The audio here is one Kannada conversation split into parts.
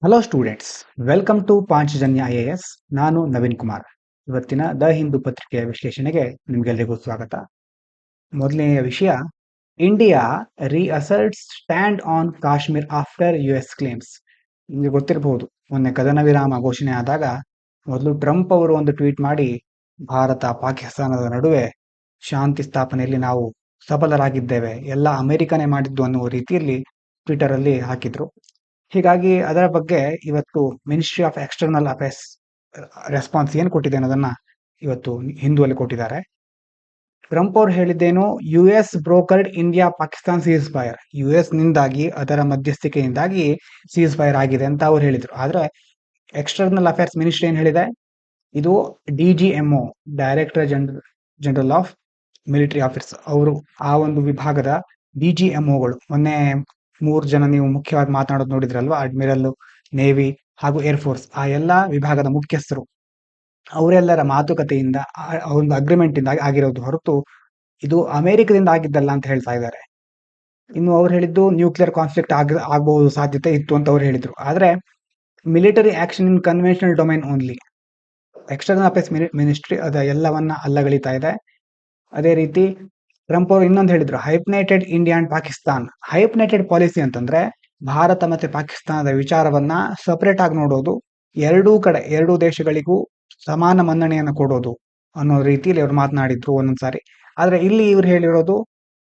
Hello students, welcome to Panchajanya IAS. ನಾನು ನವೀನ್ ಕುಮಾರ್. ಇವತ್ತಿನ ದ ಹಿಂದೂ ಪತ್ರಿಕೆಯ ವಿಶ್ಲೇಷಣೆಗೆ ನಿಮಗೆಲ್ಲರಿಗೂ ಸ್ವಾಗತ. ಮೊದಲನೆಯ ವಿಷಯ, India reasserts stand on Kashmir after US claims. ನಿಮಗೆ ಗೊತ್ತಿರಬಹುದು, ಮೊನ್ನೆ ಕದನ ವಿರಾಮ ಘೋಷಣೆ ಆದಾಗ ಮೊದಲು ಟ್ರಂಪ್ ಅವರು ಒಂದು ಟ್ವೀಟ್ ಮಾಡಿ ಭಾರತ ಪಾಕಿಸ್ತಾನದ ನಡುವೆ ಶಾಂತಿ ಸ್ಥಾಪನೆಯಲ್ಲಿ ನಾವು ಸಫಲರಾಗಿದ್ದೇವೆ, ಎಲ್ಲ ಅಮೆರಿಕನೇ ಮಾಡಿದ್ದು ಅನ್ನುವ ರೀತಿಯಲ್ಲಿ ಟ್ವಿಟರ್ ಅಲ್ಲಿ ಹಾಕಿದ್ರು. ಹೀಗಾಗಿ ಅದರ ಬಗ್ಗೆ ಇವತ್ತು ministry of external affairs response ಏನು ಕೊಟ್ಟಿದೆ ಅನ್ನೋದನ್ನ ಇವತ್ತು ಹಿಂದೂಯಲ್ಲಿ ಕೊಟ್ಟಿದ್ದಾರೆ. ಟ್ರಂಪ್ ಅವರು ಹೇಳಿದ್ದೇನು, US brokered India Pakistan ceasefire. US ನಿಂದಾಗಿ, ಅದರ ಮಧ್ಯಸ್ಥಿಕೆಯಿಂದಾಗಿ ಸೀಸ್ ಫೈರ್ ಆಗಿದೆ ಅಂತ ಅವ್ರು ಹೇಳಿದ್ರು. ಆದ್ರೆ ಎಕ್ಸ್ಟರ್ನಲ್ ಅಫೇರ್ಸ್ ಮಿನಿಸ್ಟ್ರಿ ಏನ್ ಹೇಳಿದೆ, ಇದು DGMO, director general of military office, ಅವರು ಆ ಒಂದು ವಿಭಾಗದ DGMOಗಳು, ಮೊನ್ನೆ 3 ಜನ ನೀವು ಮುಖ್ಯವಾಗಿ ಮಾತನಾಡೋದು ನೋಡಿದ್ರಲ್ವಾ, ಅಡ್ಮಿರಲ್, ನೇವಿ ಹಾಗೂ ಏರ್ಫೋರ್ಸ್, ಆ ಎಲ್ಲಾ ವಿಭಾಗದ ಮುಖ್ಯಸ್ಥರು ಅವರೆಲ್ಲರ ಮಾತುಕತೆಯಿಂದ ಒಂದು ಅಗ್ರಿಮೆಂಟ್ ಇಂದ ಆಗಿರೋದು ಹೊರತು ಇದು ಅಮೆರಿಕದಿಂದ ಆಗಿದ್ದಲ್ಲ ಅಂತ ಹೇಳ್ತಾ ಇದ್ದಾರೆ. ಇನ್ನು ಅವ್ರು ಹೇಳಿದ್ದು ನ್ಯೂಕ್ಲಿಯರ್ ಕಾನ್ಫ್ಲಿಕ್ಟ್ ಆಗಬಹುದು ಸಾಧ್ಯತೆ ಇತ್ತು ಅಂತ ಅವ್ರು ಹೇಳಿದ್ರು. ಆದ್ರೆ military action in conventional domain only. External affairs ministry ಅದ ಎಲ್ಲವನ್ನ ಅಲ್ಲಗಳಿತಾ ಇದೆ. ಅದೇ ರೀತಿ ಟ್ರಂಪ್ ಅವರು ಇನ್ನೊಂದು ಹೇಳಿದ್ರು, ಹೈಪ್ನೇಟೆಡ್ ಇಂಡಿಯಾ ಅಂಡ್ ಪಾಕಿಸ್ತಾನ್. ಹೈಪ್ನೇಟೆಡ್ ಪಾಲಿಸಿ ಅಂತಂದ್ರೆ ಭಾರತ ಮತ್ತೆ ಪಾಕಿಸ್ತಾನದ ವಿಚಾರವನ್ನ ಸಪರೇಟ್ ಆಗಿ ನೋಡೋದು, ಎರಡೂ ದೇಶಗಳಿಗೂ ಸಮಾನ ಮನ್ನಣೆಯನ್ನು ಕೊಡೋದು ಅನ್ನೋ ರೀತಿಯಲ್ಲಿ ಅವ್ರು ಮಾತನಾಡಿದ್ರು ಒಂದೊಂದ್ಸಾರಿ. ಆದ್ರೆ ಇಲ್ಲಿ ಇವ್ರು ಹೇಳಿರೋದು,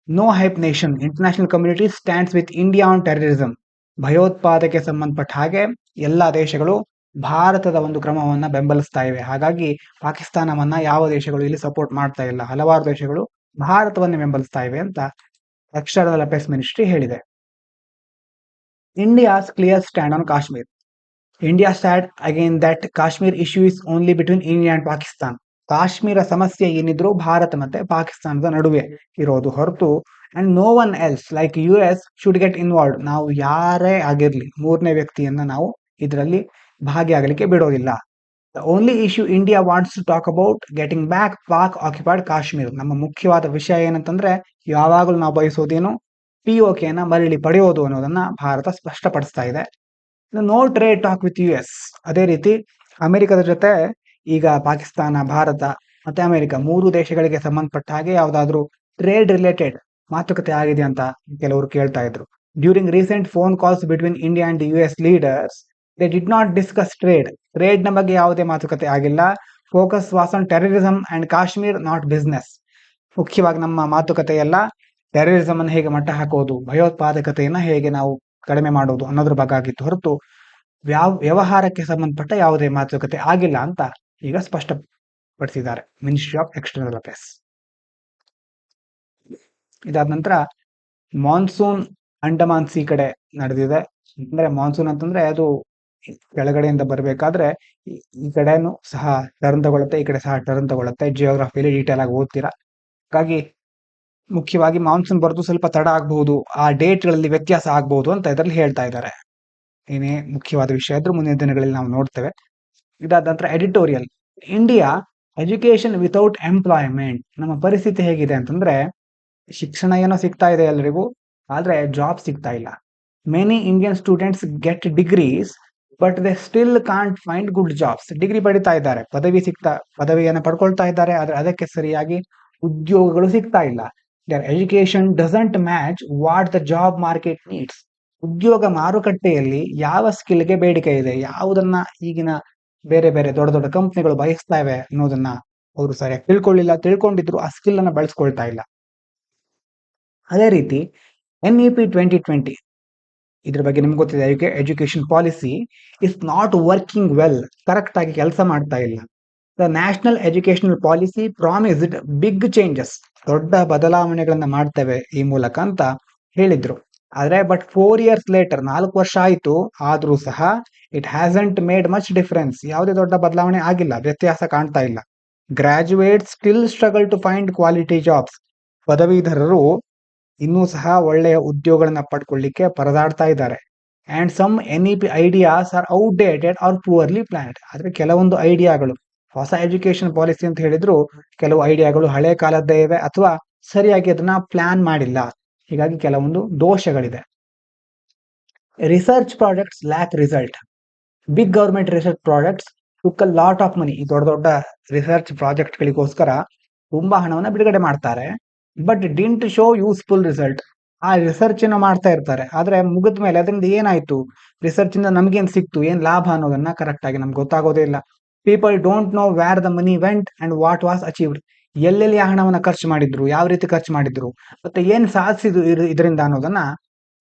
no hyphenation, international community stands with India on terrorism. ಭಯೋತ್ಪಾದಕ್ಕೆ ಸಂಬಂಧಪಟ್ಟ ಹಾಗೆ ಎಲ್ಲಾ ದೇಶಗಳು ಭಾರತದ ಒಂದು ಕ್ರಮವನ್ನ ಬೆಂಬಲಿಸ್ತಾ ಇವೆ. ಹಾಗಾಗಿ ಪಾಕಿಸ್ತಾನವನ್ನ ಯಾವ ದೇಶಗಳು ಇಲ್ಲಿ ಸಪೋರ್ಟ್ ಮಾಡ್ತಾ ಇಲ್ಲ, ಹಲವಾರು ದೇಶಗಳು ಭಾರತವನ್ನೇ ಬೆಂಬಲಿಸ್ತಾ ಇವೆ ಅಂತ ಎಕ್ಸ್ಟರ್ನಲ್ ಅಫೇರ್ಸ್ ಮಿನಿಸ್ಟ್ರಿ ಹೇಳಿದೆ. India's clear stand on Kashmir. India stand again that Kashmir issue is only between India and Pakistan. Kashmir ಸಮಸ್ಯೆ ಏನಿದ್ರು ಭಾರತ ಮತ್ತೆ ಪಾಕಿಸ್ತಾನದ ನಡುವೆ ಇರೋದು ಹೊರತು, and no one else like US should get involved. ನಾವು ಯಾರೇ ಆಗಿರ್ಲಿ, ಮೂರನೇ ವ್ಯಕ್ತಿಯನ್ನ ನಾವು ಇದರಲ್ಲಿ ಭಾಗಿಯಾಗಲಿಕ್ಕೆ ಬಿಡೋದಿಲ್ಲ. The only issue India wants to talk about getting back Pak occupied Kashmir. ನಮ್ಮ ಮುಖ್ಯವಾದ ವಿಷಯ ಏನಂತಂದ್ರೆ, ಯಾವಾಗಲೂ ನಾವು ಬಯಸೋದೇನು, POK ನ ಮರಳಿ ಪಡೆಯೋದು ಅನ್ನೋದನ್ನ ಭಾರತ ಸ್ಪಷ್ಟಪಡಿಸ್ತಾ ಇದೆ. No trade talk with US. ಅದೇ ರೀತಿ ಅಮೆರಿಕದ ಜೊತೆ ಈಗ ಪಾಕಿಸ್ತಾನ, ಭಾರತ ಮತ್ತೆ ಅಮೆರಿಕ 3 ದೇಶಗಳಿಗೆ ಸಂಬಂಧಪಟ್ಟ ಹಾಗೆ ಯಾವ್ದಾದ್ರು ಟ್ರೇಡ್ ರಿಲೇಟೆಡ್ ಮಾತುಕತೆ ಆಗಿದೆ ಅಂತ ಕೆಲವರು ಕೇಳ್ತಾ ಇದ್ರು. During recent phone calls between India and US leaders, they did not discuss trade. Trade ನ ಬಗ್ಗೆ ಯಾವುದೇ ಮಾತುಕತೆ ಆಗಿಲ್ಲ. Focus was on terrorism and Kashmir, not business. ಮುಖ್ಯವಾಗಿ ನಮ್ಮ ಮಾತುಕತೆ ಎಲ್ಲ ಟೆರರಿಸಂ ಅನ್ನು ಹೇಗೆ ಮಟ್ಟ ಹಾಕೋದು, ಭಯೋತ್ಪಾದಕತೆಯನ್ನ ಹೇಗೆ ನಾವು ಕಡಿಮೆ ಮಾಡೋದು ಅನ್ನೋದ್ರ ಬಗ್ಗೆ ಆಗಿತ್ತು ಹೊರತು ವ್ಯವಹಾರಕ್ಕೆ ಸಂಬಂಧಪಟ್ಟ ಯಾವುದೇ ಮಾತುಕತೆ ಆಗಿಲ್ಲ ಅಂತ ಈಗ ಸ್ಪಷ್ಟಪಡಿಸಿದ್ದಾರೆ ಮಿನಿಸ್ಟ್ರಿ ಆಫ್ ಎಕ್ಸ್ಟರ್ನಲ್ ಅಫೇರ್ಸ್. ಇದಾದ ನಂತರ ಮಾನ್ಸೂನ್ ಅಂಡಮಾನ್ ಸಿ ಕಡೆ ನಡೆದಿದೆ. ಅಂದ್ರೆ ಮಾನ್ಸೂನ್ ಅಂತಂದ್ರೆ ಅದು ಕೆಳಗಡೆಯಿಂದ ಬರಬೇಕಾದ್ರೆ ಈ ಕಡೆನೂ ಸಹ ಟರ್ನ್ ತಗೊಳುತ್ತೆ, ಈ ಕಡೆ ಸಹ ಟರ್ನ್ ತಗೊಳುತ್ತೆ. ಜಿಯೋಗ್ರಫಿಯಲ್ಲಿ ಡೀಟೇಲ್ ಆಗಿ ಓದ್ತೀರಾ. ಹಾಗಾಗಿ ಮುಖ್ಯವಾಗಿ ಮಾನ್ಸೂನ್ ಬರೋದು ಸ್ವಲ್ಪ ತಡ ಆಗಬಹುದು, ಆ ಡೇಟ್ಗಳಲ್ಲಿ ವ್ಯತ್ಯಾಸ ಆಗಬಹುದು ಅಂತ ಇದರಲ್ಲಿ ಹೇಳ್ತಾ ಇದ್ದಾರೆ. ಏನೇ ಮುಖ್ಯವಾದ ವಿಷಯ ಇದ್ರೂ ಮುಂದಿನ ದಿನಗಳಲ್ಲಿ ನಾವು ನೋಡ್ತೇವೆ. ಇದಾದ ನಂತರ editorial, India education without employment. ನಮ್ಮ ಪರಿಸ್ಥಿತಿ ಹೇಗಿದೆ ಅಂತಂದ್ರೆ, ಶಿಕ್ಷಣ ಏನೋ ಸಿಗ್ತಾ ಇದೆ ಎಲ್ಲರಿಗೂ, ಆದ್ರೆ ಜಾಬ್ ಸಿಗ್ತಾ ಇಲ್ಲ. Many Indian students get degrees but they still can't find good jobs. Degree ಪಡಿತಾ ಇದ್ದಾರೆ, ಪದವಿಯನ್ನು ಪಡ್ಕೊಳ್ತಾ ಇದ್ದಾರೆ, ಆದ್ರೆ ಅದಕ್ಕೆ ಸರಿಯಾಗಿ ಉದ್ಯೋಗಗಳು ಸಿಗ್ತಾ ಇಲ್ಲ. Their education doesn't match what the job market needs. ಉದ್ಯೋಗ ಮಾರುಕಟ್ಟೆಯಲ್ಲಿ ಯಾವ ಸ್ಕಿಲ್ಗೆ ಬೇಡಿಕೆ ಇದೆ, ಯಾವುದನ್ನ ಈಗಿನ ಬೇರೆ ಬೇರೆ ದೊಡ್ಡ ದೊಡ್ಡ ಕಂಪ್ನಿಗಳು ಬಯಸ್ತಾ ಇವೆ ಅನ್ನೋದನ್ನ ಅವರು ಸರಿಯಾಗಿ ತಿಳ್ಕೊಂಡಿದ್ರು ಆ ಸ್ಕಿಲ್ ಅನ್ನ ಬಳಸ್ಕೊಳ್ತಾ ಇಲ್ಲ. ಅದೇ ರೀತಿ NEP 2020, ಇದ್ರ ಬಗ್ಗೆ ನಿಮ್ಗೆ ಗೊತ್ತಿದೆ, education policy is not working well. Correct ಆಗಿ ಕೆಲಸ ಮಾಡ್ತಾ ಇಲ್ಲ. The national educational policy promised big changes. ದೊಡ್ಡ ಬದಲಾವಣೆಗಳನ್ನ ಮಾಡ್ತೇವೆ ಈ ಮೂಲಕ ಅಂತ ಹೇಳಿದ್ರು. ಆದ್ರೆ ಬಟ್ 4 years ಲೇಟರ್, 4 ವರ್ಷ ಆಯ್ತು, ಆದ್ರೂ ಸಹ it hasn't made much difference. ಯಾವುದೇ ದೊಡ್ಡ ಬದಲಾವಣೆ ಆಗಿಲ್ಲ, ವ್ಯತ್ಯಾಸ ಕಾಣ್ತಾ ಇಲ್ಲ. Graduate still struggle to find quality jobs. ಪದವೀಧರರು ಇನ್ನೂ ಸಹ ಒಳ್ಳೆಯ ಉದ್ಯೋಗಗಳನ್ನ ಪಡ್ಕೊಳ್ಳಿಕ್ಕೆ ಪರದಾಡ್ತಾ ಇದ್ದಾರೆ. And some NEP ideas are outdated or poorly planned. ಆದ್ರೆ ಕೆಲವೊಂದು ಐಡಿಯಾಗಳು, ಹೊಸ ಎಜುಕೇಶನ್ ಪಾಲಿಸಿ ಅಂತ ಹೇಳಿದ್ರು, ಕೆಲವು ಐಡಿಯಾಗಳು ಹಳೆ ಕಾಲದ್ದೇ ಇವೆ ಅಥವಾ ಸರಿಯಾಗಿ ಅದನ್ನ ಪ್ಲಾನ್ ಮಾಡಿಲ್ಲ. ಹೀಗಾಗಿ ಕೆಲವೊಂದು ದೋಷಗಳಿದೆ. Research projects lack result. Big government research projects took a lot of money. ಈ ದೊಡ್ಡ ದೊಡ್ಡ ರಿಸರ್ಚ್ ಪ್ರಾಜೆಕ್ಟ್ ಗಳಿಗೋಸ್ಕರ ತುಂಬಾ ಹಣವನ್ನ ಬಿಡುಗಡೆ ಮಾಡ್ತಾರೆ. But didn't show useful result. ಆ ರಿಸರ್ಚ್ ಏನೋ ಮಾಡ್ತಾ ಇರ್ತಾರೆ, ಆದ್ರೆ ಮುಗಿದ ಮೇಲೆ ಅದರಿಂದ ಏನಾಯ್ತು, ರಿಸರ್ಚ್ ಇಂದ ನಮ್ಗೇನ್ ಸಿಕ್ತು, ಏನ್ ಲಾಭ ಅನ್ನೋದನ್ನ ಕರೆಕ್ಟ್ ಆಗಿ ನಮ್ಗೆ ಗೊತ್ತಾಗೋದೇ ಇಲ್ಲ. People don't know where the money went and what was achieved. ಎಲ್ಲೆಲ್ಲಿ ಆ ಹಣವನ್ನ ಖರ್ಚು ಮಾಡಿದ್ರು, ಯಾವ ರೀತಿ ಖರ್ಚು ಮಾಡಿದ್ರು, ಮತ್ತೆ ಏನ್ ಸಾಧಿಸಿದ್ರು ಇದರಿಂದ ಅನ್ನೋದನ್ನ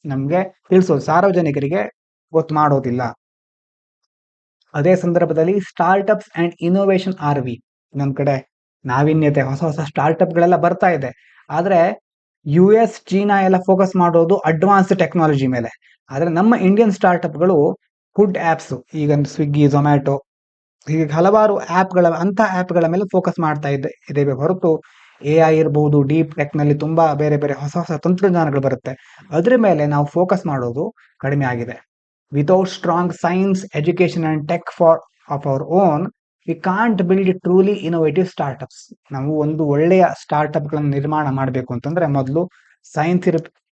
ನಮ್ಗೆ ತಿಳಿಸೋದು, ಸಾರ್ವಜನಿಕರಿಗೆ ಗೊತ್ತು ಮಾಡೋದಿಲ್ಲ. ಅದೇ ಸಂದರ್ಭದಲ್ಲಿ startups and innovation are we. ಇನ್ನೊಂದ್ ಕಡೆ ನಾವೀನ್ಯತೆ, ಹೊಸ ಹೊಸ ಸ್ಟಾರ್ಟ್ಅಪ್ ಗಳೆಲ್ಲ ಬರ್ತಾ ಇದೆ. ಆದ್ರೆ ಯು ಎಸ್, ಚೀನಾ ಎಲ್ಲ ಫೋಕಸ್ ಮಾಡೋದು ಅಡ್ವಾನ್ಸ್ ಟೆಕ್ನಾಲಜಿ ಮೇಲೆ. ಆದ್ರೆ ನಮ್ಮ ಇಂಡಿಯನ್ ಸ್ಟಾರ್ಟ್ಅಪ್ ಗಳು ಫುಡ್ ಆಪ್ಸ್, ಈಗ ಸ್ವಿಗ್ಗಿ, ಝೊಮ್ಯಾಟೊ, ಹೀಗೆ ಹಲವಾರು ಆಪ್ಗಳ ಮೇಲೆ ಫೋಕಸ್ ಮಾಡ್ತಾ ಇದ್ದೇವೆ ಹೊರತು AI ಇರಬಹುದು, ಡೀಪ್ ಟೆಕ್ ನಲ್ಲಿ ತುಂಬಾ ಬೇರೆ ಬೇರೆ ಹೊಸ ಹೊಸ ತಂತ್ರಜ್ಞಾನಗಳು ಬರುತ್ತೆ, ಅದ್ರ ಮೇಲೆ ನಾವು ಫೋಕಸ್ ಮಾಡೋದು ಕಡಿಮೆ ಆಗಿದೆ. Without strong science education and tech of our own, we can't build truly innovative startups. ನಾವು ಒಂದು ಒಳ್ಳೆಯ ಸ್ಟಾರ್ಟ್ಅಪ್ ಗಳನ್ನು ನಿರ್ಮಾಣ ಮಾಡಬೇಕು ಅಂತಂದ್ರೆ ಮೊದಲು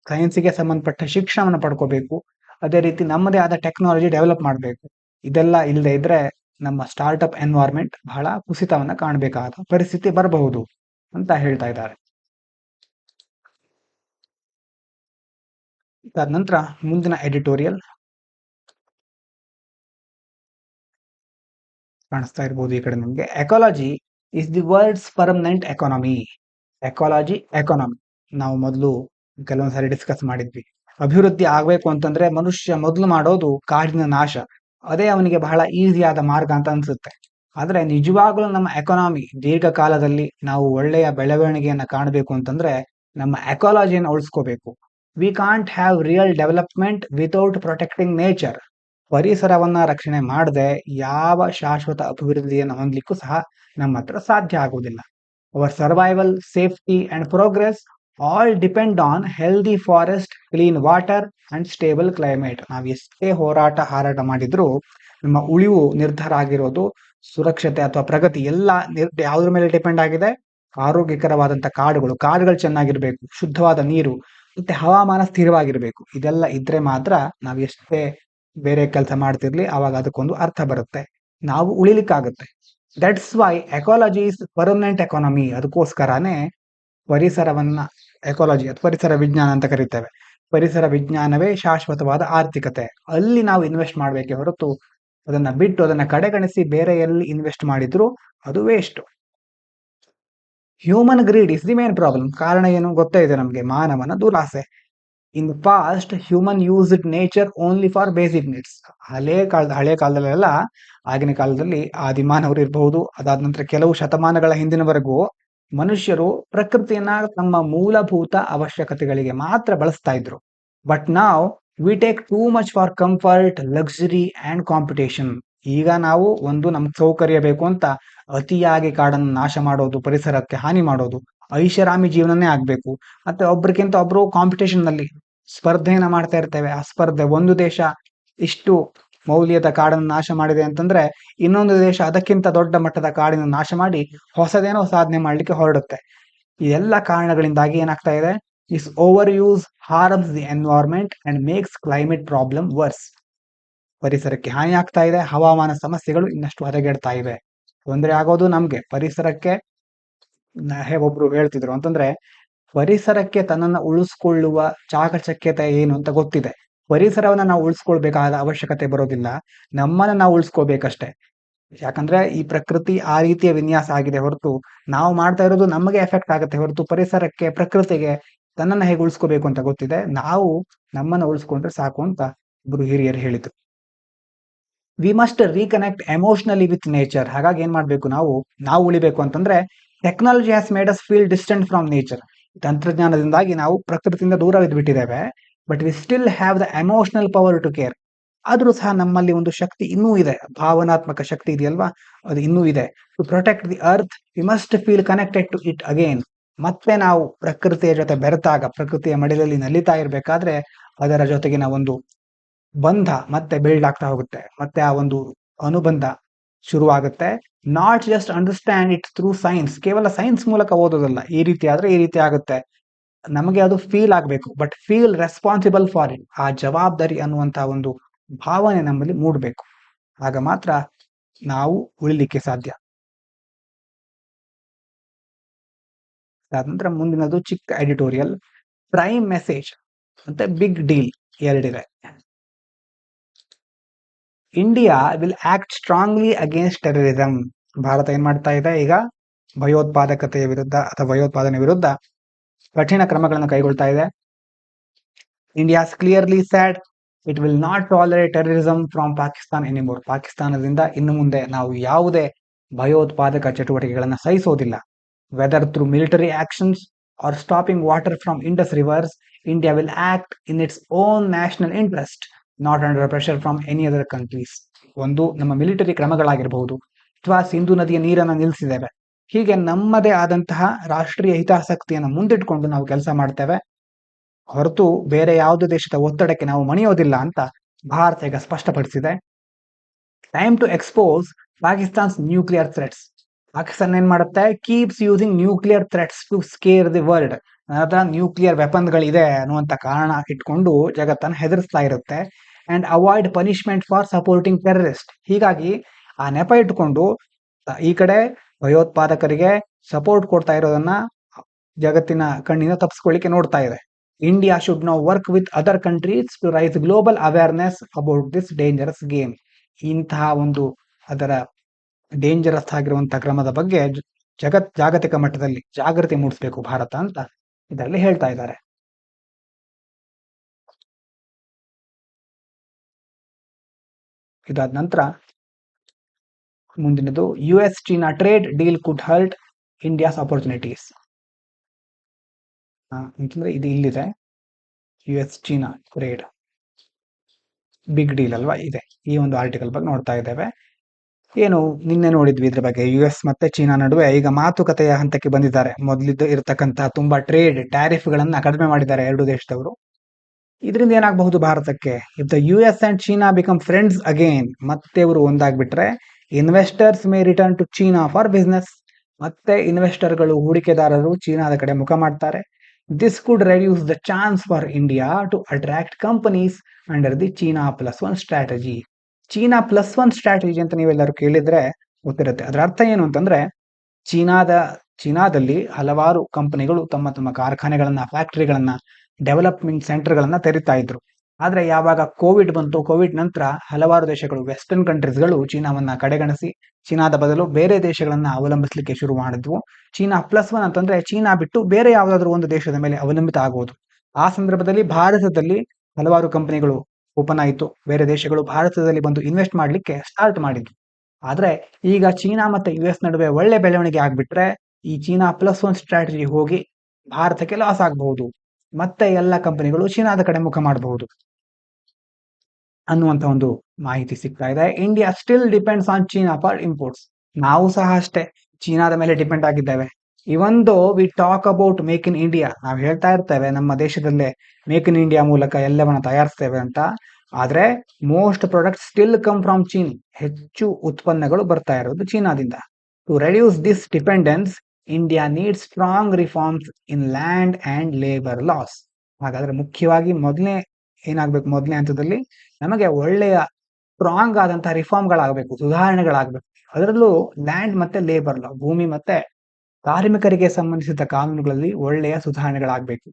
ಸೈನ್ಸ್ಗೆ ಸಂಬಂಧಪಟ್ಟ ಶಿಕ್ಷಣವನ್ನು ಪಡ್ಕೋಬೇಕು. ಅದೇ ರೀತಿ ನಮ್ಮದೇ ಆದ ಟೆಕ್ನಾಲಜಿ ಡೆವಲಪ್ ಮಾಡಬೇಕು. ಇದೆಲ್ಲ ಇಲ್ಲದೆ ಇದ್ರೆ ನಮ್ಮ ಸ್ಟಾರ್ಟ್ಅಪ್ ಎನ್ವೈರ್ಮೆಂಟ್ ಬಹಳ ಕುಸಿತವನ್ನ ಕಾಣಬೇಕಾದ ಪರಿಸ್ಥಿತಿ ಬರಬಹುದು ಅಂತ ಹೇಳ್ತಾ ಇದ್ದಾರೆ. ಇದಾದ ನಂತರ ಮುಂದಿನ ಎಡಿಟೋರಿಯಲ್ ಕಾಣಿಸ್ತಾ ಇರಬಹುದು ಈ ಕಡೆ ನಿಮ್ಗೆ. Ecology is the world's permanent economy. Economy ನಾವು ಮೊದಲು ಕೆಲವೊಂದ್ಸಾರಿ ಡಿಸ್ಕಸ್ ಮಾಡಿದ್ವಿ. ಅಭಿವೃದ್ಧಿ ಆಗ್ಬೇಕು ಅಂತಂದ್ರೆ ಮನುಷ್ಯ ಮೊದಲು ಮಾಡೋದು ಕಾಡಿನ ನಾಶ. ಅದೇ ಅವನಿಗೆ ಬಹಳ ಈಸಿ ಆದ ಮಾರ್ಗ ಅಂತ ಅನ್ಸುತ್ತೆ. ಆದ್ರೆ ನಿಜವಾಗ್ಲೂ ನಮ್ಮ ಎಕಾನಮಿ ದೀರ್ಘಕಾಲದಲ್ಲಿ ನಾವು ಒಳ್ಳೆಯ ಬೆಳವಣಿಗೆಯನ್ನ ಕಾಣಬೇಕು ಅಂತಂದ್ರೆ ನಮ್ಮ ಎಕಾಲಜಿಯನ್ನು ಉಳಿಸ್ಕೋಬೇಕು. We can't have real development without protecting nature. ಪರಿಸರವನ್ನ ರಕ್ಷಣೆ ಮಾಡದೆ ಯಾವ ಶಾಶ್ವತ ಅಭಿವೃದ್ಧಿಯನ್ನು ಹೊಂದಲಿಕ್ಕೂ ಸಹ ನಮ್ಮ ಹತ್ರ ಸಾಧ್ಯ ಆಗುವುದಿಲ್ಲ. Our survival, safety and progress all depend on healthy forest, clean water and stable climate. ನಾವು ಎಷ್ಟೇ ಹಾರಾಟ ಮಾಡಿದ್ರು ನಮ್ಮ ಉಳಿವು ನಿರ್ಧಾರ ಆಗಿರೋದು ಸುರಕ್ಷತೆ ಅಥವಾ ಪ್ರಗತಿ ಎಲ್ಲ ಯಾವುದ್ರ ಮೇಲೆ ಡಿಪೆಂಡ್ ಆಗಿದೆ? ಆರೋಗ್ಯಕರವಾದಂತ ಕಾಡುಗಳು ಚೆನ್ನಾಗಿರ್ಬೇಕು, ಶುದ್ಧವಾದ ನೀರು, ಮತ್ತೆ ಹವಾಮಾನ ಸ್ಥಿರವಾಗಿರ್ಬೇಕು. ಇದೆಲ್ಲ ಇದ್ರೆ ಮಾತ್ರ ನಾವು ಎಷ್ಟೇ ಬೇರೆ ಕೆಲಸ ಮಾಡ್ತಿರ್ಲಿ ಅವಾಗ ಅದಕ್ಕೊಂದು ಅರ್ಥ ಬರುತ್ತೆ, ನಾವು ಉಳಿಲಿಕ್ಕಾಗುತ್ತೆ. That's why ecology is permanent economy. ಅದಕ್ಕೋಸ್ಕರನೇ ಪರಿಸರವನ್ನ ಎಕಾಲಜಿ ಅಥವಾ ಪರಿಸರ ವಿಜ್ಞಾನ ಅಂತ ಕರಿತೇವೆ. ಪರಿಸರ ವಿಜ್ಞಾನವೇ ಶಾಶ್ವತವಾದ ಆರ್ಥಿಕತೆ. ಅಲ್ಲಿ ನಾವು ಇನ್ವೆಸ್ಟ್ ಮಾಡ್ಬೇಕೆ ಹೊರತು ಅದನ್ನ ಬಿಟ್ಟು ಅದನ್ನ ಕಡೆಗಣಿಸಿ ಬೇರೆ ಎಲ್ಲಿ ಇನ್ವೆಸ್ಟ್ ಮಾಡಿದ್ರು ಅದು waste. Human greed is the main problem. ಕಾರಣ ಏನು ಗೊತ್ತೇ ಇದೆ ನಮ್ಗೆ, ಮಾನವನ ದುರಾಸೆ. In the past human used nature only for basic needs. ಹಳೆ ಕಾಲದಲ್ಲೆಲ್ಲ, ಆಗಿನ ಕಾಲದಲ್ಲಿ ಆದಿಮಾನವರು ಇರಬಹುದು, ಅದಾದ ನಂತರ ಕೆಲವು ಶತಮಾನಗಳ ಹಿಂದಿನವರೆಗೂ ಮನುಷ್ಯರು ಪ್ರಕೃತಿಯನ್ನ ತಮ್ಮ ಮೂಲಭೂತ ಅವಶ್ಯಕತೆಗಳಿಗೆ ಮಾತ್ರ ಬಳಸ್ತಾ ಇದ್ರು. ಬಟ್ ನಾವ್ we take too much for comfort, luxury and competition. ಈಗ ನಾವು ನಮ್ಗೆ ಸೌಕರ್ಯ ಬೇಕು ಅಂತ ಅತಿಯಾಗಿ ಕಾಡನ್ನು ನಾಶ ಮಾಡೋದು, ಪರಿಸರಕ್ಕೆ ಹಾನಿ ಮಾಡೋದು, ಐಷಾರಾಮಿ ಜೀವನನೇ ಆಗ್ಬೇಕು. ಮತ್ತೆ ಒಬ್ರಿಗಿಂತ ಒಬ್ರು ಕಾಂಪಿಟೇಷನ್ ನಲ್ಲಿ ಸ್ಪರ್ಧೆಯನ್ನ ಮಾಡ್ತಾ ಇರ್ತೇವೆ. ಆ ಸ್ಪರ್ಧೆ, ಒಂದು ದೇಶ ಇಷ್ಟು ಮೌಲ್ಯದ ಕಾಡನ್ನು ನಾಶ ಮಾಡಿದೆ ಅಂತಂದ್ರೆ ಇನ್ನೊಂದು ದೇಶ ಅದಕ್ಕಿಂತ ದೊಡ್ಡ ಮಟ್ಟದ ಕಾಡಿನ ನಾಶ ಮಾಡಿ ಹೊಸದೇನೋ ಸಾಧನೆ ಮಾಡ್ಲಿಕ್ಕೆ ಹೊರಡುತ್ತೆ. ಈ ಎಲ್ಲ ಕಾರಣಗಳಿಂದಾಗಿ ಏನಾಗ್ತಾ ಇದೆ? This over use harms the environment and makes climate problem worse. ಪರಿಸರಕ್ಕೆ ಹಾನಿ ಆಗ್ತಾ ಇದೆ, ಹವಾಮಾನ ಸಮಸ್ಯೆಗಳು ಇನ್ನಷ್ಟು ಹದಗೆಡ್ತಾ ಇವೆ. ತೊಂದರೆ ಆಗೋದು ನಮ್ಗೆ. ಪರಿಸರಕ್ಕೆ ಒಬ್ರು ಹೇಳ್ತಿದ್ರು ಅಂತಂದ್ರೆ, ಪರಿಸರಕ್ಕೆ ತನ್ನನ್ನ ಉಳಿಸ್ಕೊಳ್ಳುವ ಚಾಕಚಕ್ಯತೆ ಏನು ಅಂತ ಗೊತ್ತಿದೆ. ಪರಿಸರವನ್ನ ನಾವು ಉಳಿಸ್ಕೊಳ್ಬೇಕಾದ ಅವಶ್ಯಕತೆ ಬರೋದಿಲ್ಲ, ನಮ್ಮನ್ನ ನಾವು ಉಳಿಸ್ಕೋಬೇಕಷ್ಟೇ. ಯಾಕಂದ್ರೆ ಈ ಪ್ರಕೃತಿ ಆ ರೀತಿಯ ವಿನ್ಯಾಸ ಆಗಿದೆ ಹೊರತು ನಾವು ಮಾಡ್ತಾ ಇರೋದು ನಮಗೆ ಎಫೆಕ್ಟ್ ಆಗುತ್ತೆ ಹೊರತು ಪರಿಸರಕ್ಕೆ, ಪ್ರಕೃತಿಗೆ ತನ್ನನ್ನ ಹೇಗೆ ಉಳಿಸ್ಕೋಬೇಕು ಅಂತ ಗೊತ್ತಿದೆ. ನಾವು ನಮ್ಮನ್ನ ಉಳಿಸ್ಕೊಂಡ್ರೆ ಸಾಕು ಅಂತ ಒಬ್ರು ಹಿರಿಯರು ಹೇಳಿದ್ರು. We must reconnect emotionally with nature. ಹಾಗಾಗಿ ಏನ್ ಮಾಡ್ಬೇಕು, ನಾವು ಉಳಿಬೇಕು ಅಂತಂದ್ರೆ technology has made us feel distant from nature. ತಂತ್ರಜ್ಞಾನದಿಂದಾಗಿ ನಾವು ಪ್ರಕೃತಿಯಿಂದ ದೂರ ಬಿಟ್ಟಿದ್ದೇವೆ. But we still have the emotional power to care. ಆದ್ರೂ ಸಹ ನಮ್ಮಲ್ಲಿ ಒಂದು ಶಕ್ತಿ ಇನ್ನೂ ಇದೆ, ಭಾವನಾತ್ಮಕ ಶಕ್ತಿ ಇದೆಯಲ್ವಾ, ಅದು ಇನ್ನೂ ಇದೆ. To protect the earth we must feel connected to it again. ಮತ್ತೆ ನಾವು ಪ್ರಕೃತಿಯ ಜೊತೆ ಬೆರೆತಾಗ, ಪ್ರಕೃತಿಯ ಮಡಿಲಲ್ಲಿ ನಲಿತಾ ಇರ್ಬೇಕಾದ್ರೆ ಅದರ ಜೊತೆಗಿನ ಒಂದು ಬಂಧ ಮತ್ತೆ ಬಿಲ್ಡ್ ಆಗ್ತಾ ಹೋಗುತ್ತೆ, ಮತ್ತೆ ಆ ಒಂದು ಅನುಬಂಧ ಶುರುವಾಗುತ್ತೆ. Not just understand it through science. ಕೇವಲ ಸೈನ್ಸ್ ಮೂಲಕ ಓದೋದಲ್ಲ, ಈ ರೀತಿ ಆದ್ರೆ ಈ ರೀತಿ ಆಗುತ್ತೆ, ನಮಗೆ ಅದು ಫೀಲ್ ಆಗ್ಬೇಕು. But feel responsible for it. ಆ ಜವಾಬ್ದಾರಿ ಅನ್ನುವಂತ ಒಂದು ಭಾವನೆ ನಮ್ಮಲ್ಲಿ ಮೂಡಬೇಕು. ಆಗ ಮಾತ್ರ ನಾವು ಉಳಿಲಿಕ್ಕೆ ಸಾಧ್ಯ. ಅದಾದ ಮುಂದಿನದು ಚಿಕ್ಕ ಎಡಿಟೋರಿಯಲ್. ಪ್ರೈಮ್ ಮೆಸೇಜ್ ಮತ್ತೆ ಬಿಗ್ ಡೀಲ್ ಎರಡಿದೆ. India will act strongly against terrorism. ಭಾರತ ಏನ್ ಮಾಡ್ತಾ ಇದೆ ಈಗ? ಭಯೋತ್ಪಾದಕತೆಯ ವಿರುದ್ಧ ಅಥವಾ ಭಯೋತ್ಪಾದನೆ ವಿರುದ್ಧ ಕಠಿಣ ಕ್ರಮಗಳನ್ನು ಕೈಗೊಳ್ತಾ ಇದೆ. India clearly said it will not tolerate terrorism from Pakistan anymore. ಪಾಕಿಸ್ತಾನದಿಂದ ಇನ್ನು ಮುಂದೆ ನಾವು ಯಾವುದೇ ಭಯೋತ್ಪಾದಕ ಚಟುವಟಿಕೆಗಳನ್ನು ಸಹಿಸೋದಿಲ್ಲ. Whether through military actions or stopping water from Indus rivers, India will act in its own national interest, not under pressure from any other countries. ಒಂದು ನಮ್ಮ ಮಿಲಿಟರಿ ಕ್ರಮಗಳಾಗಿರಬಹುದು, ಅಥವಾ ಸಿಂಧು ನದಿಯ ನೀರನ್ನು ನಿಲ್ಲಿಸಿದ್ದೇವೆ, ಹೀಗೆ ನಮ್ಮದೇ ಆದಂತಹ ರಾಷ್ಟ್ರೀಯ ಹಿತಾಸಕ್ತಿಯನ್ನು ಮುಂದಿಟ್ಕೊಂಡು ನಾವು ಕೆಲಸ ಮಾಡ್ತೇವೆ ಹೊರತು ಬೇರೆ ಯಾವುದೇ ದೇಶದ ಒತ್ತಡಕ್ಕೆ ನಾವು ಮಣಿಯೋದಿಲ್ಲ ಅಂತ ಭಾರತ ಈಗ ಸ್ಪಷ್ಟಪಡಿಸಿದೆ. Time to expose Pakistan's nuclear threats. ಪಾಕಿಸ್ತಾನ ಏನ್ ಮಾಡುತ್ತೆ? Keeps using nuclear threats to scare the world. ನನ್ನ ನ್ಯೂಕ್ಲಿಯರ್ ವೆಪನ್ಗಳಿದೆ ಅನ್ನುವಂತ ಕಾರಣ ಇಟ್ಕೊಂಡು ಜಗತ್ತನ್ನು ಹೆದರಿಸ್ತಾ ಇರುತ್ತೆ. And avoid punishment for supporting terrorist. ಹೀಗಾಗಿ ಆ ನೆಪ ಇಟ್ಕೊಂಡು ಈ ಕಡೆ ಭಯೋತ್ಪಾದಕರಿಗೆ ಸಪೋರ್ಟ್ ಕೊಡ್ತಾ ಇರೋದನ್ನ ಜಗತ್ತಿನ ಕಣ್ಣಿನ ತಪ್ಪಿಸ್ಕೊಳ್ಳಿಕ್ಕೆ ನೋಡ್ತಾ ಇದೆ. India should now work with other countries to raise global awareness about this dangerous game. ಇಂತಹ ಒಂದು ಅದರ ಡೇಂಜರಸ್ ಆಗಿರುವಂತಹ ಕ್ರಮದ ಬಗ್ಗೆ ಜಾಗತಿಕ ಮಟ್ಟದಲ್ಲಿ ಜಾಗೃತಿ ಮೂಡಿಸಬೇಕು ಭಾರತ ಅಂತ ಇದರಲ್ಲಿ ಹೇಳ್ತಾ ಇದ್ದಾರೆ. ಇದಾದ ನಂತರ ಮುಂದಿನದು US China trade deal could hurt India's opportunities. ಅಂತಂದ್ರೆ ಇದು ಇಲ್ಲಿದೆ, US China trade big deal ಅಲ್ವಾ ಇದೆ. ಈ ಒಂದು ಆರ್ಟಿಕಲ್ ಬಗ್ಗೆ ನೋಡ್ತಾ ಇದ್ದೇವೆ. ಏನು ನಿನ್ನೆ ನೋಡಿದ್ವಿ ಇದ್ರ ಬಗ್ಗೆ. US ಮತ್ತೆ ಚೀನಾ ನಡುವೆ ಈಗ ಮಾತುಕತೆಯ ಹಂತಕ್ಕೆ ಬಂದಿದ್ದಾರೆ. ಮೊದಲಿದ್ದು ಇರತಕ್ಕಂತಹ ತುಂಬಾ ಟ್ರೇಡ್ ಟ್ಯಾರಿಫ್ ಗಳನ್ನ ಕಡಿಮೆ ಮಾಡಿದ್ದಾರೆ ಎರಡು ದೇಶದವರು. ಇದರಿಂದ ಏನಾಗಬಹುದು ಭಾರತಕ್ಕೆ? If the US and China become friends again, ಮತ್ತೆ ಇವರು ಒಂದಾಗ್ಬಿಟ್ರೆ investors may return to China for business. ಮತ್ತೆ ಇನ್ವೆಸ್ಟರ್ಗಳು, ಹೂಡಿಕೆದಾರರು ಚೀನಾದ ಕಡೆ ಮುಖ ಮಾಡ್ತಾರೆ. This could reduce the chance for India to attract companies under the China +1 strategy. China +1 strategy ಅಂತ ನೀವೆಲ್ಲರೂ ಕೇಳಿದ್ರೆ ಗೊತ್ತಿರುತ್ತೆ. ಅದರ ಅರ್ಥ ಏನು ಅಂತಂದ್ರೆ, ಚೀನಾದಲ್ಲಿ ಹಲವಾರು ಕಂಪನಿಗಳು ತಮ್ಮ ತಮ್ಮ ಕಾರ್ಖಾನೆಗಳನ್ನ, ಫ್ಯಾಕ್ಟರಿಗಳನ್ನ, ಡೆವಲಪ್ಮೆಂಟ್ ಸೆಂಟರ್ಗಳನ್ನ ತೆರಿತಾ ಇದ್ರು. ಆದ್ರೆ ಯಾವಾಗ ಕೋವಿಡ್ ಬಂತು, ಕೋವಿಡ್ ನಂತರ ಹಲವಾರು ದೇಶಗಳು, ವೆಸ್ಟರ್ನ್ ಕಂಟ್ರೀಸ್ಗಳು ಚೀನಾವನ್ನ ಕಡೆಗಣಿಸಿ ಚೀನಾದ ಬದಲು ಬೇರೆ ದೇಶಗಳನ್ನ ಅವಲಂಬಿಸಲಿಕ್ಕೆ ಶುರು ಮಾಡಿದ್ವು. ಚೀನಾ +1 ಅಂತಂದ್ರೆ ಚೀನಾ ಬಿಟ್ಟು ಬೇರೆ ಯಾವುದಾದ್ರೂ ಒಂದು ದೇಶದ ಮೇಲೆ ಅವಲಂಬಿತ ಆಗುವುದು. ಆ ಸಂದರ್ಭದಲ್ಲಿ ಭಾರತದಲ್ಲಿ ಹಲವಾರು ಕಂಪನಿಗಳು ಓಪನ್ ಆಯಿತು. ಬೇರೆ ದೇಶಗಳು ಭಾರತದಲ್ಲಿ ಬಂದು ಇನ್ವೆಸ್ಟ್ ಮಾಡ್ಲಿಕ್ಕೆ ಸ್ಟಾರ್ಟ್ ಮಾಡಿದ್ವು. ಆದ್ರೆ ಈಗ ಚೀನಾ ಮತ್ತೆ US ನಡುವೆ ಒಳ್ಳೆ ಬೆಳವಣಿಗೆ ಆಗ್ಬಿಟ್ರೆ ಈ ಚೀನಾ +1 ಸ್ಟ್ರಾಟಜಿ ಹೋಗಿ ಭಾರತಕ್ಕೆ ಲಾಸ್ ಆಗಬಹುದು. ಮತ್ತೆ ಎಲ್ಲ ಕಂಪನಿಗಳು ಚೀನಾದ ಕಡೆ ಮುಖ ಮಾಡಬಹುದು ಅನ್ನುವಂತ ಒಂದು ಮಾಹಿತಿ ಸಿಗ್ತಾ ಇದೆ. India still depends on China for imports. ನಾವು ಸಹ ಅಷ್ಟೇ ಚೀನಾದ ಮೇಲೆ ಡಿಪೆಂಡ್ ಆಗಿದ್ದೇವೆ. Even though we talk about make in India, ನಾವು ಹೇಳ್ತಾ ಇರ್ತೇವೆ ನಮ್ಮ ದೇಶದಲ್ಲೇ ಮೇಕ್ ಇನ್ ಇಂಡಿಯಾ ಮೂಲಕ ಎಲ್ಲವನ್ನ ತಯಾರಿಸ್ತೇವೆ ಅಂತ. ಆದ್ರೆ most product still come from China. ಹೆಚ್ಚು ಉತ್ಪನ್ನಗಳು ಬರ್ತಾ ಇರೋದು ಚೀನಾದಿಂದ. To reduce this dependence, India needs strong reforms in land and labour laws. ಹಾಗಾದ್ರೆ ಮುಖ್ಯವಾಗಿ ಮೊದಲನೇ ಹಂತದಲ್ಲಿ ನಮಗೆ ಒಳ್ಳೆಯ ಸ್ಟ್ರಾಂಗ್ ಆದಂತಹ ರಿಫಾರ್ಮ್ಗಳಾಗಬೇಕು, ಸುಧಾರಣೆಗಳಾಗಬೇಕು. ಅದರಲ್ಲೂ ಲ್ಯಾಂಡ್ ಮತ್ತೆ ಲೇಬರ್ ಲಾ, ಭೂಮಿ ಮತ್ತೆ ಕಾರ್ಮಿಕರಿಗೆ ಸಂಬಂಧಿಸಿದ ಕಾನೂನುಗಳಲ್ಲಿ ಒಳ್ಳೆಯ ಸುಧಾರಣೆಗಳಾಗಬೇಕು.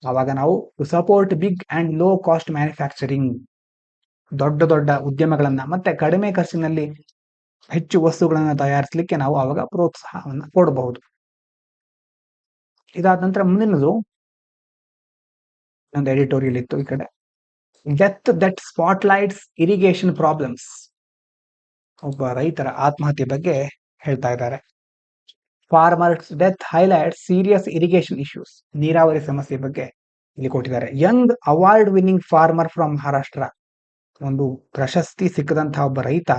ಆವಾಗ ನಾವು support big and low cost manufacturing, ದೊಡ್ಡ ದೊಡ್ಡ ಉದ್ಯಮಗಳನ್ನ ಮತ್ತೆ ಕಡಿಮೆ ಖರ್ಚಿನಲ್ಲಿ ಹೆಚ್ಚು ವಸ್ತುಗಳನ್ನು ತಯಾರಿಸಲಿಕ್ಕೆ ನಾವು ಆವಾಗ ಪ್ರೋತ್ಸಾಹವನ್ನು ಕೊಡಬಹುದು. ಇದಾದ ನಂತರ ಮುಂದಿನದು ಒಂದು ಎಡಿಟೋರಿಯಲ್ ಇತ್ತು ಈ ಕಡೆ, ಡೆತ್ ದಟ್ ಸ್ಪಾಟ್ಲೈಟ್ಸ್ ಇರಿಗೇಷನ್ ಪ್ರಾಬ್ಲಮ್ಸ್. ಒಬ್ಬ ರೈತರ ಆತ್ಮಹತ್ಯೆ ಬಗ್ಗೆ ಹೇಳ್ತಾ ಇದ್ದಾರೆ. Farmers death highlight serious irrigation issues. ನೀರಾವರಿ ಸಮಸ್ಯೆ ಬಗ್ಗೆ ಇಲ್ಲಿ ಕೊಟ್ಟಿದ್ದಾರೆ. Young award winning farmer from Maharashtra, ಒಂದು ಪ್ರಶಸ್ತಿ ಸಿಕ್ಕದಂತಹ ಒಬ್ಬ ರೈತ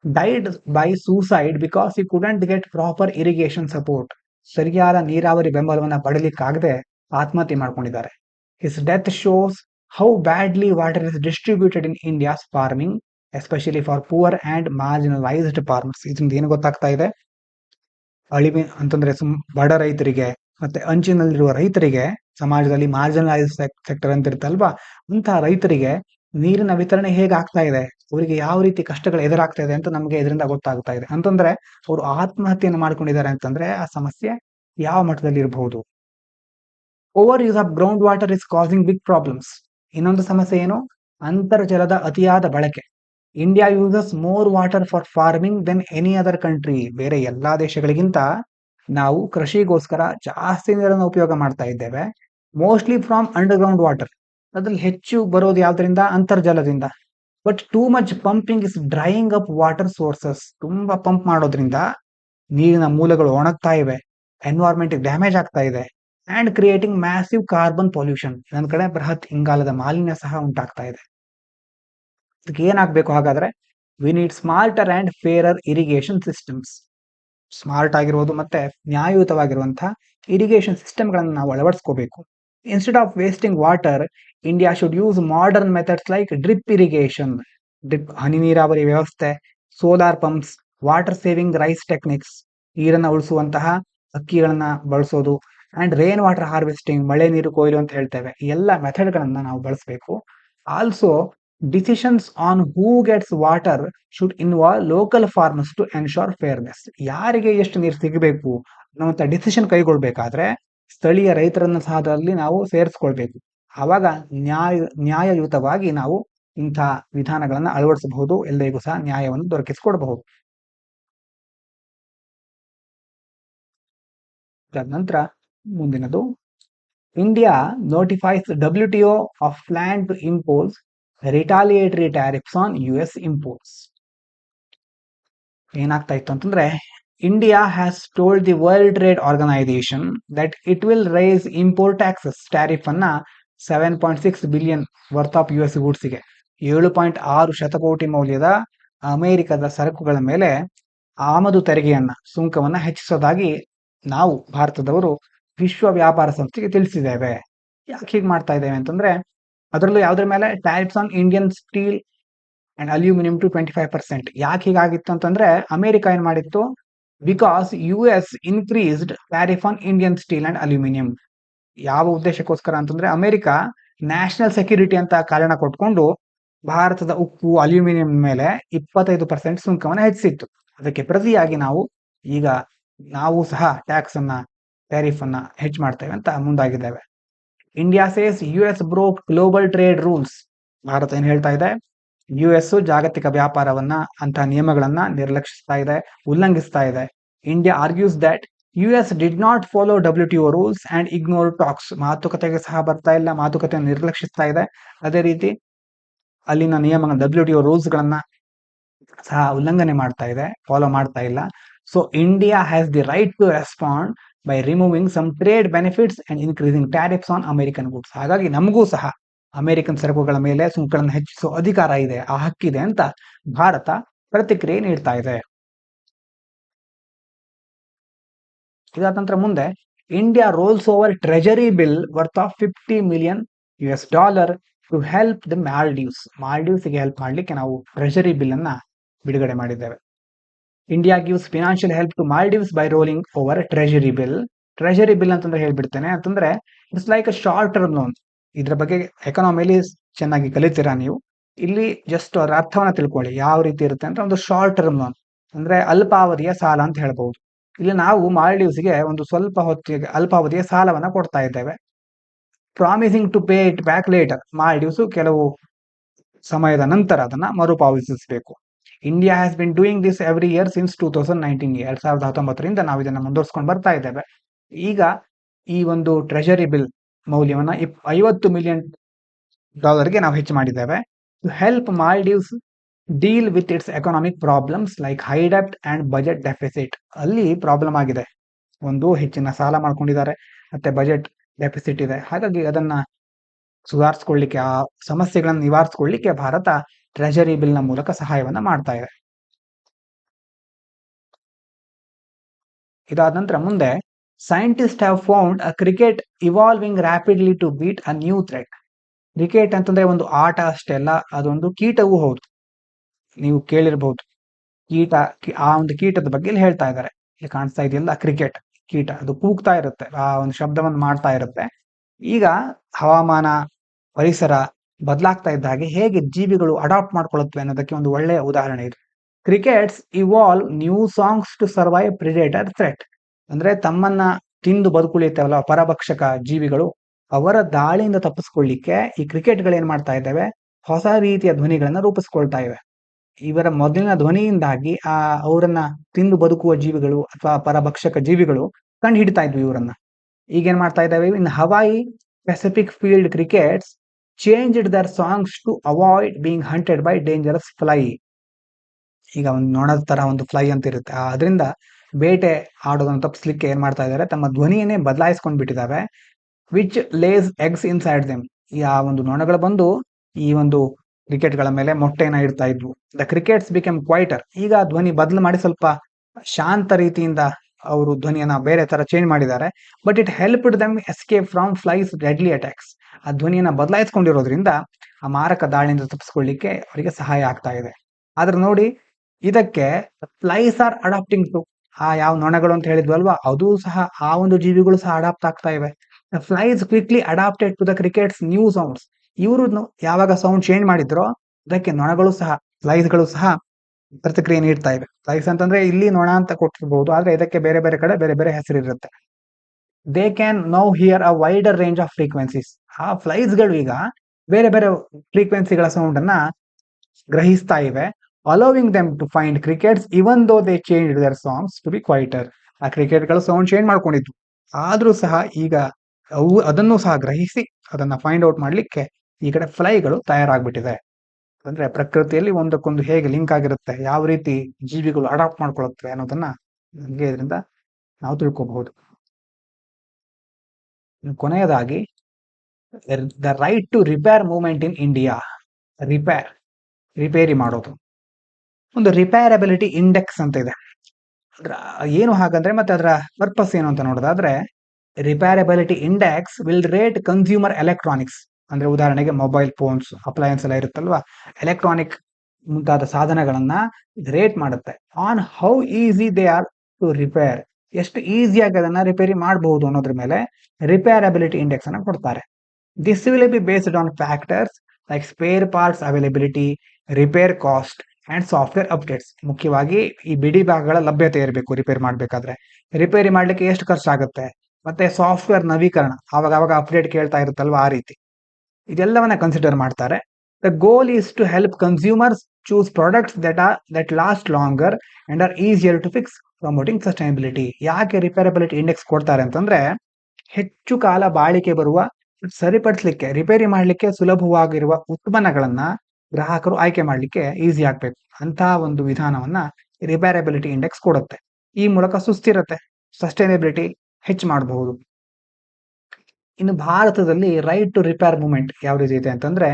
died by suicide because he couldn't get proper irrigation support. ಸರಿಯಾದ ನೀರಾವರಿ ಬೆಂಬಲವನ್ನ ಪಡೆಯಲಿಕ್ಕಾಗದೆ ಆತ್ಮಹತ್ಯೆ ಮಾಡ್ಕೊಂಡಿದ್ದಾರೆ. His death shows how badly water is distributed in India's farming, especially for poor and marginalised farmers. ಇದರಿಂದ ಏನು ಗೊತ್ತಾಗ್ತಾ ಇದೆ? ಅಳಿವೆ ಅಂತಂದ್ರೆ ಬಡ ರೈತರಿಗೆ ಮತ್ತೆ ಅಂಚಿನಲ್ಲಿರುವ ರೈತರಿಗೆ, ಸಮಾಜದಲ್ಲಿ ಮಾರ್ಜಿನಲೈಸ್ ಸೆಕ್ಟರ್ ಅಂತ ಇರುತ್ತಲ್ವಾ, ಅಂತಹ ರೈತರಿಗೆ ನೀರಿನ ವಿತರಣೆ ಹೇಗೆ ಆಗ್ತಾ ಇದೆ? ಅವರಿಗೆ ಯಾವ ರೀತಿ ಕಷ್ಟಗಳು ಎದುರಾಗ್ತಾ ಇದೆ ಅಂತ ನಮಗೆ ಇದರಿಂದ ಗೊತ್ತಾಗ್ತಾ ಇದೆ. ಅಂತಂದ್ರೆ ಅವರು ಆತ್ಮಹತ್ಯೆಯನ್ನು ಮಾಡ್ಕೊಂಡಿದ್ದಾರೆ ಅಂತಂದ್ರೆ ಆ ಸಮಸ್ಯೆ ಯಾವ ಮಟ್ಟದಲ್ಲಿ ಇರಬಹುದು. Over use of ground water is causing big problems. ಇನ್ನೊಂದು ಸಮಸ್ಯೆ ಏನು? ಅಂತರ್ಜಲದ ಅತಿಯಾದ ಬಳಕೆ. India uses more water for farming than any other country. ಬೇರೆ ಎಲ್ಲಾ ದೇಶಗಳಿಗಿಂತ ನಾವು ಕೃಷಿಗೋಸ್ಕರ ಜಾಸ್ತಿ ನೀರನ್ನು ಉಪಯೋಗ ಮಾಡ್ತಾ ಇದ್ದೇವೆ. Mostly from underground water. ಅದ್ರಲ್ಲಿ ಹೆಚ್ಚು ಬರೋದು ಯಾವ್ದ್ರಿಂದ? ಅಂತರ್ಜಲದಿಂದ. But too much pumping is drying up water sources. ತುಂಬಾ ಪಂಪ್ ಮಾಡೋದ್ರಿಂದ ನೀರಿನ ಮೂಲಗಳು ಒಣಗ್ತಾ ಇವೆ, ಎನ್ವೈರ್ಮೆಂಟ್ ಡ್ಯಾಮೇಜ್ ಆಗ್ತಾ ಇದೆ, and creating massive carbon pollution. ಇನ್ನೊಂದ್ ಕಡೆ ಬೃಹತ್ ಇಂಗಾಲದ ಮಾಲಿನ್ಯ ಸಹ ಉಂಟಾಗ್ತಾ ಇದೆ. ಇದಕ್ಕೆ ಏನಾಗಬೇಕು ಹಾಗಾದ್ರೆ? We need smarter and fairer irrigation systems. Smart ಆಗಿರುವುದು ಮತ್ತೆ ನ್ಯಾಯಯುತವಾಗಿರುವಂತಹ ಇರಿಗೇಷನ್ ಸಿಸ್ಟಮ್ಗಳನ್ನು ನಾವು ಅಳವಡಿಸ್ಕೋಬೇಕು. Instead of wasting water, India should use modern methods like drip irrigation. Drip ಹನಿ ನೀರಾವರಿ ವ್ಯವಸ್ಥೆ, solar pumps, water saving rice techniques, ನೀರನ್ನು ಉಳಿಸುವಂತಹ ಅಕ್ಕಿಗಳನ್ನ ಬಳಸೋದು, ಅಂಡ್ ರೇನ್ ವಾಟರ್ ಹಾರ್ವೆಸ್ಟಿಂಗ್, ಮಳೆ ನೀರು ಕೊಯ್ಲು ಅಂತ ಹೇಳ್ತೇವೆ. ಈ ಎಲ್ಲ ಮೆಥಡ್ಗಳನ್ನ ನಾವು ಬಳಸಬೇಕು. Also decisions on who gets water should involve local farmers to ensure fairness. ಯಾರಿಗೆ ಎಷ್ಟು ನೀರು ಸಿಗಬೇಕು ಅನ್ನುವಂಥ ಡಿಸಿಷನ್ ಕೈಗೊಳ್ಬೇಕಾದ್ರೆ ಸ್ಥಳೀಯ ರೈತರನ್ನ ಸಹ ಅದರಲ್ಲಿ ನಾವು ಸೇರಿಸ್ಕೊಳ್ಬೇಕು. ಆವಾಗ ನ್ಯಾಯಯುತವಾಗಿ ನಾವು ಇಂಥ ವಿಧಾನಗಳನ್ನ ಅಳವಡಿಸಬಹುದು, ಎಲ್ಲರಿಗೂ ಸಹ ನ್ಯಾಯವನ್ನು ದೊರಕಿಸಿಕೊಡಬಹುದು. ನಂತರ ಮುಂದಿನದು, India notifies WTO of plan to impose retaliatory tariffs on US imports. ಏನಾಗ್ತಾ ಇತ್ತು ಅಂತಂದ್ರೆ, India has told the world trade organisation that it will raise import taxes. Tariff ಅನ್ನ 7.6 ಬಿಲಿಯನ್ ವರ್ತ್ ಆಫ್ US ಗೂಡ್ಸ್ಗೆ, 7.6 ಶತಕೋಟಿ ಮೌಲ್ಯದ ಅಮೆರಿಕದ ಸರಕುಗಳ ಮೇಲೆ ಆಮದು ತೆರಿಗೆಯನ್ನ, ಸುಂಕವನ್ನ ಹೆಚ್ಚಿಸೋದಾಗಿ ನಾವು ಭಾರತದವರು ವಿಶ್ವ ವ್ಯಾಪಾರ ಸಂಸ್ಥೆಗೆ ತಿಳಿಸಿದ್ದೇವೆ. ಯಾಕೆ ಹೀಗೆ ಮಾಡ್ತಾ ಇದ್ದೇವೆ ಅಂತಂದ್ರೆ, ಅದರಲ್ಲೂ ಯಾವುದ್ರ ಮೇಲೆ? Tariffs on Indian steel and aluminium to 25%. ಯಾಕೆ ಹೀಗಾಗಿತ್ತು ಅಂತಂದ್ರೆ, ಅಮೆರಿಕ ಏನ್ ಮಾಡಿತ್ತು? Because US increased tariff on Indian steel and aluminium. ಯಾವ ಉದ್ದೇಶಕ್ಕೋಸ್ಕರ ಅಂತಂದ್ರೆ, ಅಮೆರಿಕ ನ್ಯಾಷನಲ್ ಸೆಕ್ಯೂರಿಟಿ ಅಂತ ಕಾರಣ ಕೊಟ್ಕೊಂಡು ಭಾರತದ ಉಕ್ಕು, ಅಲ್ಯೂಮಿನಿಯಂ ಮೇಲೆ 25% ಸುಂಕವನ್ನು ಹೆಚ್ಚಿಸಿತ್ತು. ಅದಕ್ಕೆ ಪ್ರತಿಯಾಗಿ ನಾವು ಸಹ ಟ್ಯಾಕ್ಸ್ ಅನ್ನ, ಟ್ಯಾರಿಫ್ ಅನ್ನ ಹೆಚ್ಚು ಮಾಡ್ತೇವೆ ಅಂತ ಮುಂದಾಗಿದ್ದೇವೆ. India says US broke global trade rules. Bharat ಏನ್ ಹೇಳ್ತಾ ಇದೆ? US ಜಾಗತಿಕ ವ್ಯಾಪಾರವನ್ನ, ಅಂತ ನಿಯಮಗಳನ್ನ ನಿರ್ಲಕ್ಷಿಸ್ತಾ ಇದೆ, ಉಲ್ಲಂಘಿಸ್ತಾ ಇದೆ. India argues that US did not follow WTO rules and ignore talks. ಮಾತುಕತೆಗೆ ಸಹ ಬರ್ತಾ ಇಲ್ಲ, ಮಾತುಕತೆಯನ್ನು ನಿರ್ಲಕ್ಷಿಸ್ತಾ ಇದೆ. ಅದೇ ರೀತಿ ಅಲ್ಲಿನ ನಿಯಮಗಳ WTO ರೂಲ್ಸ್ ಗಳನ್ನ ಸಹ ಉಲ್ಲಂಘನೆ ಮಾಡ್ತಾ ಇದೆ, ಫಾಲೋ ಮಾಡ್ತಾ ಇಲ್ಲ. So India has the right to respond by removing some trade benefits and increasing tariffs on American goods. ಹಾಗಾಗಿ ನಮಗೂ ಸಹ ಅಮೆರಿಕನ್ ಸರಕುಗಳ ಮೇಲೆ ಸುಂಕಗಳನ್ನು ಹೆಚ್ಚಿಸುವ ಅಧಿಕಾರ ಇದೆ, ಆ ಹಕ್ಕಿದೆ ಅಂತ ಭಾರತ ಪ್ರತಿಕ್ರಿಯೆ ನೀಡ್ತಾ ಇದೆ. ಇದಾದ ನಂತರ ಮುಂದೆ, India rolls over treasury bill worth of $50 million to help the Maldives. ಮಾಲ್ಡೀವ್ಸ್ಗೆ ಹೆಲ್ಪ್ ಮಾಡಲಿಕ್ಕೆ ನಾವು ಟ್ರೆಜರಿ ಬಿಲ್ ಅನ್ನ ಬಿಡುಗಡೆ ಮಾಡಿದ್ದೇವೆ. India gives financial help to Maldives by rolling over treasury bill. Treasury bill ಅಂತಂದ್ರೆ ಹೇಳ್ಬಿಡ್ತೇನೆ, ಅಂತಂದ್ರೆ it's like a short term loan. ಇದ್ರ ಬಗ್ಗೆ ಎಕನಾಮಿಲಿ ಚೆನ್ನಾಗಿ ಕಲಿತೀರಾ ನೀವು. ಇಲ್ಲಿ ಜಸ್ಟ್ ಅದರ ಅರ್ಥವನ್ನ ತಿಳ್ಕೊಳ್ಳಿ, ಯಾವ ರೀತಿ ಇರುತ್ತೆ ಅಂತ. ಒಂದು ಶಾರ್ಟ್ ಟರ್ಮ್ ಲೋನ್ ಅಂದ್ರೆ ಅಲ್ಪಾವಧಿಯ ಸಾಲ ಅಂತ ಹೇಳ್ಬಹುದು. ಇಲ್ಲಿ ನಾವು ಮಾಲ್ಡೀವ್ಸ್ಗೆ ಒಂದು ಸ್ವಲ್ಪ ಹೊತ್ತಿಗೆ ಅಲ್ಪಾವಧಿಯ ಸಾಲವನ್ನ ಕೊಡ್ತಾ ಇದ್ದೇವೆ. Promising to pay it back later. Maldives ಕೆಲವು ಸಮಯದ ನಂತರ ಅದನ್ನ ಮರುಪಾವತಿಸಬೇಕು. India has been doing this every year since 2019. 2019ರಿಂದ ನಾವು ಇದನ್ನ ಮುಂದುವರ್ಸ್ಕೊಂಡು ಬರ್ತಾ ಇದ್ದೇವೆ. ಈಗ ಈ ಒಂದು ಟ್ರೆಜರಿ ಬಿಲ್ ಮೌಲ್ಯವನ್ನ $50 ಮಿಲಿಯನ್ ನಾವು ಹೆಚ್ಚು ಮಾಡಿದ್ದೇವೆ. To help Maldives deal with its economic problems like high ಡೆಪ್ಟ್ ಅಂಡ್ ಬಜೆಟ್ ಡೆಫಿಸಿಟ್. ಅಲ್ಲಿ ಪ್ರಾಬ್ಲಮ್ ಆಗಿದೆ, ಒಂದು ಹೆಚ್ಚಿನ ಸಾಲ ಮಾಡ್ಕೊಂಡಿದ್ದಾರೆ, ಮತ್ತೆ ಬಜೆಟ್ ಡೆಫಿಸಿಟ್ ಇದೆ. ಹಾಗಾಗಿ ಅದನ್ನ ಸುಧಾರಿಸ್ಕೊಳ್ಳಿಕ್ಕೆ, ಆ ಸಮಸ್ಯೆಗಳನ್ನು ನಿವಾರಿಸಿಕೊಳ್ಳಿಕ್ಕೆ ಭಾರತ ಟ್ರೆಜರಿ ಬಿಲ್ ನ ಮೂಲಕ ಸಹಾಯವನ್ನ ಮಾಡ್ತಾ ಇದೆ. ಇದಾದ ನಂತರ ಮುಂದೆ, scientist have found a cricket evolving rapidly to beat a new threat. Cricket ಅಂತಂದ್ರೆ ಒಂದು ಆಟ ಅಷ್ಟೇ ಅಲ್ಲ, ಅದೊಂದು ಕೀಟವೂ ಹೌದು. ನೀವು ಕೇಳಿರಬಹುದು, ಕೀಟ, ಆ ಒಂದು ಕೀಟದ ಬಗ್ಗೆ ಇಲ್ಲಿ ಹೇಳ್ತಾ ಇದ್ದಾರೆ. ಇಲ್ಲಿ ಕಾಣಿಸ್ತಾ ಇದೆಯಲ್ಲ ಕ್ರಿಕೆಟ್ ಕೀಟ, ಅದು ಕೂಗ್ತಾ ಇರುತ್ತೆ, ಆ ಒಂದು ಶಬ್ದವನ್ನು ಮಾಡ್ತಾ ಇರುತ್ತೆ. ಈಗ ಹವಾಮಾನ, ಪರಿಸರ ಬದಲಾಗ್ತಾ ಇದ್ದ ಹಾಗೆ ಹೇಗೆ ಜೀವಿಗಳು ಅಡಾಪ್ಟ್ ಮಾಡ್ಕೊಳ್ಳುತ್ತವೆ ಅನ್ನೋದಕ್ಕೆ ಒಂದು ಒಳ್ಳೆಯ ಉದಾಹರಣೆ ಇದೆ. Crickets evolve new songs to survive predator threat. ಅಂದ್ರೆ ತಮ್ಮನ್ನ ತಿಂದು ಬದುಕುಳಿಯುತ್ತವಲ್ಲ ಪರಭಕ್ಷಕ ಜೀವಿಗಳು, ಅವರ ದಾಳಿಯಿಂದ ತಪ್ಪಿಸ್ಕೊಳ್ಳಿಕ್ಕೆ ಈ ಕ್ರಿಕೆಟ್ಗಳು ಏನ್ ಮಾಡ್ತಾ ಇದ್ದಾವೆ, ಹೊಸ ರೀತಿಯ ಧ್ವನಿಗಳನ್ನ ರೂಪಿಸ್ಕೊಳ್ತಾ ಇವೆ. ಇವರ ಮೊದಲಿನ ಧ್ವನಿಯಿಂದಾಗಿ ಅವರನ್ನ ತಿಂದು ಬದುಕುವ ಜೀವಿಗಳು ಅಥವಾ ಪರಭಕ್ಷಕ ಜೀವಿಗಳು ಕಂಡು ಹಿಡಿತಾ ಇದ್ವಿ ಇವರನ್ನ. ಈಗೇನ್ ಮಾಡ್ತಾ ಇದ್ದಾವೆ, in Hawaii Pacific field crickets changed their songs to avoid being hunted by dangerous fly. ಈಗ ಒಂದು ನೊಣದ ತರ ಒಂದು ಫ್ಲೈ ಅಂತ ಇರುತ್ತೆ, ಅದರಿಂದ ಬೇಟೆ ಆಡೋದನ್ನು ತಪ್ಪಿಸ್ಲಿಕ್ಕೆ ಏನ್ ಮಾಡ್ತಾ ಇದ್ದಾರೆ, ತಮ್ಮ ಧ್ವನಿಯನ್ನೇ ಬದಲಾಯಿಸ್ಕೊಂಡ್ ಬಿಟ್ಟಿದ್ದಾವೆ. Which lays eggs inside them. ಆ ಒಂದು ನೊಣಗಳು ಬಂದು ಈ ಒಂದು ಕ್ರಿಕೆಟ್ಗಳ ಮೇಲೆ ಮೊಟ್ಟೆನ ಇಡ್ತಾ ಇದ್ವು. The crickets become quieter. ಈಗ ಧ್ವನಿ ಬದಲು ಮಾಡಿ ಸ್ವಲ್ಪ ಶಾಂತ ರೀತಿಯಿಂದ ಅವರು ಧ್ವನಿಯನ್ನ ಬೇರೆ ತರ ಚೇಂಜ್ ಮಾಡಿದ್ದಾರೆ. But it helped dum escape from flies deadly attacks. ಆ ಧ್ವನಿಯನ್ನ ಬದಲಾಯಿಸ್ಕೊಂಡಿರೋದ್ರಿಂದ ಆ ಮಾರಕ ದಾಳಿಯಿಂದ ತಪ್ಪಿಸ್ಕೊಳ್ಳಿಕ್ಕೆ ಅವರಿಗೆ ಸಹಾಯ ಆಗ್ತಾ ಇದೆ. ಆದ್ರೆ ನೋಡಿ, ಇದಕ್ಕೆ ಫ್ಲೈಸ್ ಆರ್ ಅಡಾಪ್ಟಿಂಗ್ ಟು. ಯಾವ ನೊಣಗಳು ಅಂತ ಹೇಳಿದ್ವಲ್ವಾ, ಅದು ಸಹ ಆ ಒಂದು ಜೀವಿಗಳು ಸಹ ಅಡಾಪ್ಟ್ ಆಗ್ತಾ ಇವೆ. Flies quickly adapted to the crickets new sounds. ಇವರು ಯಾವಾಗ ಸೌಂಡ್ ಚೇಂಜ್ ಮಾಡಿದ್ರೋ ಅದಕ್ಕೆ ನೊಣಗಳು ಸಹ, ಫ್ಲೈಸ್ಗಳು ಸಹ ಪ್ರತಿಕ್ರಿಯೆ ನೀಡ್ತಾ ಇವೆ. ಫ್ಲೈಸ್ ಅಂತಂದ್ರೆ ಇಲ್ಲಿ ನೊಣ ಅಂತ ಕೊಟ್ಟಿರಬಹುದು, ಆದ್ರೆ ಇದಕ್ಕೆ ಬೇರೆ ಬೇರೆ ಕಡೆ ಬೇರೆ ಬೇರೆ ಹೆಸರಿರುತ್ತೆ. They can now hear a wider range of frequencies. ಆ ಫ್ಲೈಸ್ಗಳು ಈಗ ಬೇರೆ ಬೇರೆ ಫ್ರೀಕ್ವೆನ್ಸಿಗಳ ಸೌಂಡ್ ಅನ್ನ ಗ್ರಹಿಸ್ತಾ ಇವೆ. Allowing them to find crickets even though they change their songs to be quieter. ಆ ಕ್ರಿಕೆಟ್ಗಳು ಸೌಂಡ್ ಚೇಂಜ್ ಮಾಡ್ಕೊಂಡಿದ್ವು, ಆದ್ರೂ ಸಹ ಈಗ ಅವು ಅದನ್ನು ಸಹ ಗ್ರಹಿಸಿ ಅದನ್ನ ಫೈಂಡ್ ಔಟ್ ಮಾಡ್ಲಿಕ್ಕೆ ಈ ಕಡೆ ಫ್ಲೈಗಳು ತಯಾರಾಗ್ಬಿಟ್ಟಿದೆ. ಅಂದ್ರೆ ಪ್ರಕೃತಿಯಲ್ಲಿ ಒಂದಕ್ಕೊಂದು ಹೇಗೆ ಲಿಂಕ್ ಆಗಿರುತ್ತೆ, ಯಾವ ರೀತಿ ಜೀವಿಗಳು ಅಡಾಪ್ಟ್ ಮಾಡ್ಕೊಳ್ಳುತ್ತವೆ ಅನ್ನೋದನ್ನ ನಮಗೆ ಇದರಿಂದ ನಾವು ತಿಳ್ಕೋಬಹುದು. ಕೊನೆಯದಾಗಿ the right to repair movement in India. ರಿಪೇರಿ ಮಾಡೋದು, ಒಂದು ರಿಪೇರಬಿಲಿಟಿ ಇಂಡೆಕ್ಸ್ ಅಂತ ಇದೆ. ಏನು ಹಾಗಂದ್ರೆ ಮತ್ತೆ ಅದರ ಪರ್ಪಸ್ ಏನು ಅಂತ ನೋಡೋದಾದ್ರೆ, repairability index will rate consumer electronics. ಅಂದ್ರೆ ಉದಾಹರಣೆಗೆ ಮೊಬೈಲ್ ಫೋನ್ಸ್, ಅಪ್ಲಯನ್ಸ್ ಎಲ್ಲ ಇರುತ್ತಲ್ವಾ, ಎಲೆಕ್ಟ್ರಾನಿಕ್ ಮುಂತಾದ ಸಾಧನಗಳನ್ನ ರೇಟ್ ಮಾಡುತ್ತೆ on how easy they are to repair. ಎಷ್ಟು ಈಸಿಯಾಗಿ ಅದನ್ನ ರಿಪೇರಿ ಮಾಡಬಹುದು ಅನ್ನೋದ್ರ ಮೇಲೆ ರಿಪೇರಬಿಲಿಟಿ ಇಂಡೆಕ್ಸ್ ಅನ್ನ ಕೊಡ್ತಾರೆ. This will be based on factors like spare parts availability, repair cost and software updates. ಮುಖ್ಯವಾಗಿ ಈ ಬಿಡಿ ಭಾಗಗಳ ಲಭ್ಯತೆ ಇರಬೇಕು ರಿಪೇರ್ ಮಾಡಬೇಕಾದ್ರೆ, ರಿಪೇರಿ ಮಾಡ್ಲಿಕ್ಕೆ ಎಷ್ಟು ಖರ್ಚಾಗುತ್ತೆ, ಮತ್ತೆ ಸಾಫ್ಟ್ವೇರ್ ನವೀಕರಣ ಅವಾಗ ಅಪ್ಡೇಟ್ ಕೇಳ್ತಾ ಇರುತ್ತಲ್ವಾ, ಆ ರೀತಿ ಇದೆಲ್ಲವನ್ನ ಕನ್ಸಿಡರ್ ಮಾಡ್ತಾರೆ. The goal is to help consumers choose products that last longer and are easier to fix, promoting sustainability. ಯಾಕೆ ರಿಪೇರಬಿಲಿಟಿ ಇಂಡೆಕ್ಸ್ ಕೊಡ್ತಾರೆ ಅಂತಂದ್ರೆ, ಹೆಚ್ಚು ಕಾಲ ಬಾಳಿಕೆ ಬರುವ, ಸರಿಪಡಿಸಲಿಕ್ಕೆ, ರಿಪೇರಿ ಮಾಡಲಿಕ್ಕೆ ಸುಲಭವಾಗಿರುವ ಉತ್ಪನ್ನಗಳನ್ನ ಗ್ರಾಹಕರು ಆಯ್ಕೆ ಮಾಡಲಿಕ್ಕೆ ಈಸಿ ಆಗ್ಬೇಕು ಅಂತ ಒಂದು ವಿಧಾನವನ್ನ ರಿಪೇರಬಿಲಿಟಿ ಇಂಡೆಕ್ಸ್ ಕೊಡುತ್ತೆ. ಈ ಮೂಲಕ ಸುಸ್ಥಿರತೆ, ಸಸ್ಟೈನಬಿಲಿಟಿ ಹೆಚ್ಚು ಮಾಡಬಹುದು. ಇನ್ನು ಭಾರತದಲ್ಲಿ ರೈಟ್ ಟು ರಿಪೇರ್ ಮೂವ್ಮೆಂಟ್ ಯಾವ ರೀತಿ ಇದೆ ಅಂತಂದ್ರೆ,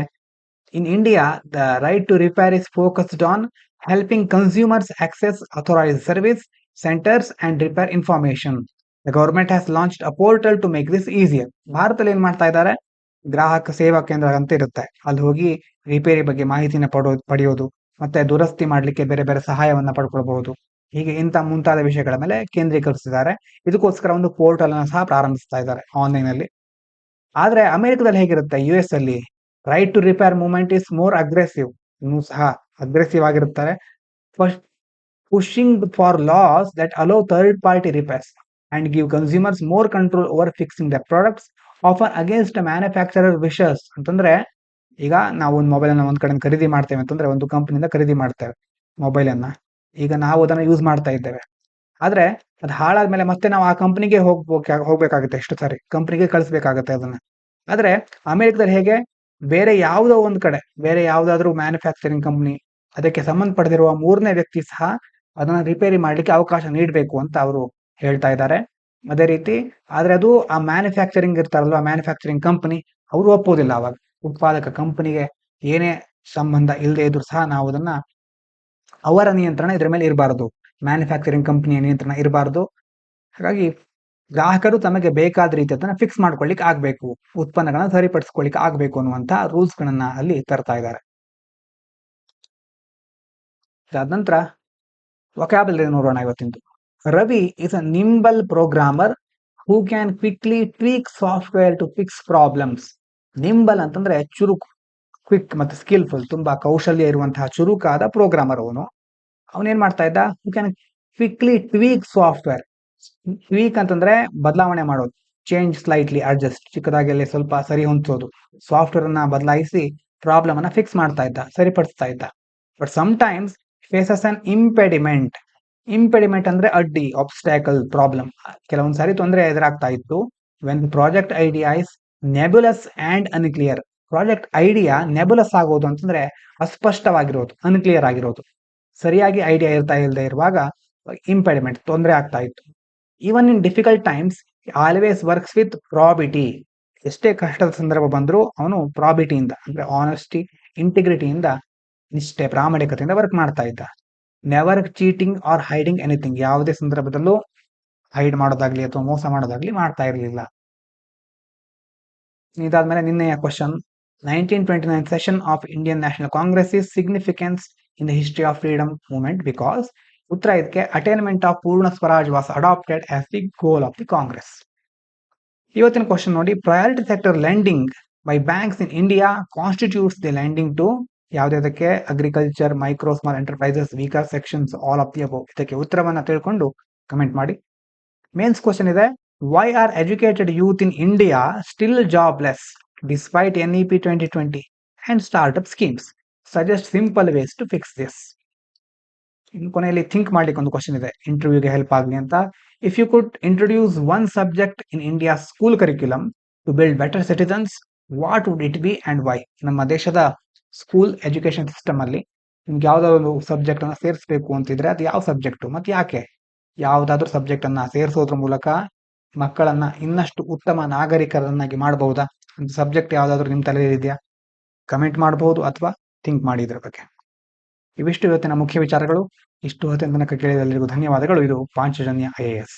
in India the right to repair is focused on helping consumers access authorised service centres and repair information. The government has launched a portal to make this easier. ಭಾರತದಲ್ಲಿ ಏನ್ ಮಾಡ್ತಾ ಇದ್ದಾರೆ, ಗ್ರಾಹಕ ಸೇವಾ ಕೇಂದ್ರ ಅಂತ ಇರುತ್ತೆ, ಅಲ್ಲಿ ಹೋಗಿ ರಿಪೇರಿ ಬಗ್ಗೆ ಮಾಹಿತಿನ ಪಡೆಯೋದು, ಮತ್ತೆ ದುರಸ್ತಿ ಮಾಡ್ಲಿಕ್ಕೆ ಬೇರೆ ಬೇರೆ ಸಹಾಯವನ್ನ ಪಡ್ಕೊಳ್ಬಹುದು. ಹೀಗೆ ಇಂಥ ಮುಂತಾದ ವಿಷಯಗಳ ಮೇಲೆ ಕೇಂದ್ರೀಕರಿಸಿದ್ದಾರೆ. ಇದಕ್ಕೋಸ್ಕರ ಒಂದು ಪೋರ್ಟಲ್ ಅನ್ನ ಸಹ ಪ್ರಾರಂಭಿಸ್ತಾ ಇದ್ದಾರೆ ಆನ್ಲೈನ್ ಅಲ್ಲಿ. ಆದ್ರೆ ಅಮೆರಿಕದಲ್ಲಿ ಹೇಗಿರುತ್ತೆ, ಯು ಎಸ್ ಅಲ್ಲಿ right to repair movement is more aggressive. ಇನ್ನೂ ಸಹ ಅಗ್ರೆಸಿವ್ ಆಗಿರುತ್ತಾರೆ. First pushing for laws that allow third party repairs and give consumers more control over fixing the products offer against manufacturer wishes. ಅಂತಂದ್ರೆ ಈಗ ನಾವು ಒಂದು ಮೊಬೈಲ್ ಅನ್ನ ಒಂದ್ ಕಡೆ ಖರೀದಿ ಮಾಡ್ತೇವೆ ಅಂತಂದ್ರೆ, ಒಂದು ಕಂಪನಿಯಿಂದ ಖರೀದಿ ಮಾಡ್ತೇವೆ ಮೊಬೈಲ್ ಅನ್ನ, ಈಗ ನಾವು ಅದನ್ನ ಯೂಸ್ ಮಾಡ್ತಾ ಇದ್ದೇವೆ. ಆದ್ರೆ ಅದು ಹಾಳಾದ್ಮೇಲೆ ಮತ್ತೆ ನಾವು ಆ ಕಂಪನಿಗೆ ಹೋಗ್ಬೇಕಾಗುತ್ತೆ, ಎಷ್ಟು ಸಾರಿ ಕಂಪನಿಗೆ ಕಳಿಸ್ಬೇಕಾಗತ್ತೆ ಅದನ್ನ. ಆದ್ರೆ ಅಮೆರಿಕದಲ್ಲಿ ಹೇಗೆ, ಬೇರೆ ಯಾವುದೋ ಒಂದ್ ಕಡೆ, ಬೇರೆ ಯಾವ್ದಾದ್ರು ಮ್ಯಾನುಫ್ಯಾಕ್ಚರಿಂಗ್ ಕಂಪನಿ, ಅದಕ್ಕೆ ಸಂಬಂಧಪಡದಿರುವ ಮೂರನೇ ವ್ಯಕ್ತಿ ಸಹ ಅದನ್ನ ರಿಪೇರಿ ಮಾಡ್ಲಿಕ್ಕೆ ಅವಕಾಶ ನೀಡಬೇಕು ಅಂತ ಅವರು ಹೇಳ್ತಾ ಇದ್ದಾರೆ. ಅದೇ ರೀತಿ ಆದ್ರೆ ಅದು ಆ ಮ್ಯಾನುಫ್ಯಾಕ್ಚರಿಂಗ್ ಇರ್ತಾರಲ್ವಾ, ಮ್ಯಾನುಫ್ಯಾಕ್ಚರಿಂಗ್ ಕಂಪನಿ, ಅವರು ಒಪ್ಪೋದಿಲ್ಲ. ಅವಾಗ ಉತ್ಪಾದಕ ಕಂಪನಿಗೆ ಏನೇ ಸಂಬಂಧ ಇಲ್ಲದೆ ಇದ್ರು ಸಹ ನಾವು ಅದನ್ನ, ಅವರ ನಿಯಂತ್ರಣ ಇದ್ರ ಮೇಲೆ ಇರಬಾರದು, ಮ್ಯಾನುಫ್ಯಾಕ್ಚರಿಂಗ್ ಕಂಪನಿಯ ನಿಯಂತ್ರಣ ಇರಬಾರದು. ಹಾಗಾಗಿ ಗ್ರಾಹಕರು ತಮಗೆ ಬೇಕಾದ ರೀತಿ ಅದನ್ನ ಫಿಕ್ಸ್ ಮಾಡ್ಕೊಳ್ಳಿಕ್ಕೆ ಆಗ್ಬೇಕು, ಉತ್ಪನ್ನಗಳನ್ನ ಸರಿಪಡಿಸ್ಕೊಳ್ಳಿಕ್ಕೆ ಆಗ್ಬೇಕು ಅನ್ನುವಂತ ರೂಲ್ಸ್ ಗಳನ್ನ ಅಲ್ಲಿ ತರ್ತಾ ಇದ್ದಾರೆ. ಅದಾದ ನಂತರ ವೊಕ್ಯಾಬುಲರಿ ನೋಡೋಣ ಇವತ್ತಿಂದು. Ravi is a nimble programmer who can quickly tweak software to fix problems. Nimble ಅಂತಂದ್ರೆ ಚುರುಕು, ಕ್ವಿಕ್ ಮತ್ತು ಸ್ಕಿಲ್ಫುಲ್, ತುಂಬಾ ಕೌಶಲ್ಯ ಇರುವಂತಹ ಚುರುಕಾದ ಪ್ರೋಗ್ರಾಮರ್ ಅವನು. ಅವನೇನ್ ಮಾಡ್ತಾ ಇದ್ದ, you can quickly tweak software. Tweak ಅಂತಂದ್ರೆ ಬದಲಾವಣೆ ಮಾಡೋದು, ಚೇಂಜ್ ಸ್ಲೈಟ್ಲಿ, ಅಡ್ಜಸ್ಟ್, ಚಿಕ್ಕದಾಗಿ ಸ್ವಲ್ಪ ಸರಿ ಹೊಂದಿಸೋದು, ಸಾಫ್ಟ್ವೇರ್ ಅನ್ನ ಬದಲಾಯಿಸಿ ಪ್ರಾಬ್ಲಮ್ ಅನ್ನ ಫಿಕ್ಸ್ ಮಾಡ್ತಾ ಇದ್ದ, ಸರಿಪಡಿಸ್ತಾ ಇದ್ದ. But sometimes faces an impediment. Impediment ಅಂದ್ರೆ ಅಡ್ಡಿ, ಆಬ್ಸ್ಟ್ಯಾಕಲ್, ಪ್ರಾಬ್ಲಮ್. ಕೆಲವೊಂದ್ ಸಾರಿ ತೊಂದರೆ ಎದುರಾಗ್ತಾ ಇತ್ತು. When project idea is nebulous and unclear. Project idea nebulous ಆಗೋದು ಅಂತಂದ್ರೆ ಅಸ್ಪಷ್ಟವಾಗಿರೋದು, ಅನ್ಕ್ಲಿಯರ್ ಆಗಿರೋದು, ಸರಿಯಾಗಿ ಐಡಿಯಾ ಇಲ್ಲದೆ ಇರುವಾಗ ಇಂಪೆಡಿಮೆಂಟ್, ತೊಂದರೆ ಆಗ್ತಾ ಇತ್ತು. Even in difficult times always works with probity. ಎಷ್ಟೇ ಕಷ್ಟದ ಸಂದರ್ಭ ಬಂದರೂ ಅವನು ಪ್ರಾಬಿಟಿಯಿಂದ ಅಂದ್ರೆ ಆನೆಸ್ಟಿ, ಇಂಟಿಗ್ರಿಟಿಯಿಂದ, ನಿಷ್ಠೆ, ಪ್ರಾಮಾಣಿಕತೆಯಿಂದ ವರ್ಕ್ ಮಾಡ್ತಾ ಇದ್ದ. Never cheating or hiding anything. ಯಾವುದೇ ಸಂದರ್ಭದಲ್ಲೂ ಹೈಡ್ ಮಾಡೋದಾಗ್ಲಿ ಅಥವಾ ಮೋಸ ಮಾಡೋದಾಗ್ಲಿ ಮಾಡ್ತಾ ಇರಲಿಲ್ಲ. ಇದಾದ್ಮೇಲೆ ನಿನ್ನೆಯ question, 1929 session of Indian National Congress is significance in the history of freedom movement because. ಉತ್ತರ ಇದಕ್ಕೆ attainment of Purna Swaraj was adapted as the goal of the Congress. ಇವತ್ತಿನ ಕ್ವಶನ್ ನೋಡಿ, priority sector lending by banks in India constitutes the lending to ಯಾವುದಕ್ಕೆ, agriculture, micro small enterprises, weaker sections, all of the above. ಇದಕ್ಕೆ ಉತ್ತರವನ್ನ ತಿಳ್ಕೊಂಡು ಕಮೆಂಟ್ ಮಾಡಿ. ಮೇನ್ಸ್ ಕ್ವಶನ್ ಇದೆ, why are educated youth in India still jobless despite NEP 2020 and startup schemes? Suggest simple ways to fix this. ಇನ್ನು ಕೊನೆಯಲ್ಲಿ ಥಿಂಕ್ ಮಾಡ್ಲಿಕ್ಕೆ ಒಂದು ಕ್ವಶನ್ ಇದೆ, ಇಂಟರ್ವ್ಯೂಗೆ ಹೆಲ್ಪ್ ಆಗಲಿ ಅಂತ. If you could introduce one subject in India school curriculum to build better citizens, what would it be and why? ನಮ್ಮ ದೇಶದ ಸ್ಕೂಲ್ ಎಜುಕೇಶನ್ ಸಿಸ್ಟಮ್ ಅಲ್ಲಿ ನಿಮ್ಗೆ ಯಾವ್ದಾದ್ರು ಸಬ್ಜೆಕ್ಟ್ ಅನ್ನ ಸೇರಿಸಬೇಕು ಅಂತಿದ್ರೆ ಅದು ಯಾವ ಸಬ್ಜೆಕ್ಟ್ ಮತ್ತೆ ಯಾಕೆ? ಯಾವ್ದಾದ್ರು ಸಬ್ಜೆಕ್ಟ್ ಅನ್ನ ಸೇರಿಸೋದ್ರ ಮೂಲಕ ಮಕ್ಕಳನ್ನ ಇನ್ನಷ್ಟು ಉತ್ತಮ ನಾಗರಿಕರನ್ನಾಗಿ ಮಾಡಬಹುದಾ? ಸಬ್ಜೆಕ್ಟ್ ಯಾವ್ದಾದ್ರು ನಿಮ್ ತಲೆಯಲ್ಲಿ ಇದೆಯಾ? ಕಮೆಂಟ್ ಮಾಡಬಹುದು ಅಥವಾ ಥಿಂಕ್ ಮಾಡಿ ಇದ್ರ ಬಗ್ಗೆ. ಇವಿಷ್ಟು ಇವತ್ತಿನ ಮುಖ್ಯ ವಿಚಾರಗಳು. ಇಷ್ಟು ಹೊತ್ತಿನ ತನಕ ಕೇಳಿದ ಎಲ್ಲರಿಗೂ ಧನ್ಯವಾದಗಳು. ಇದು ಪಾಂಚಜನ್ಯ IAS.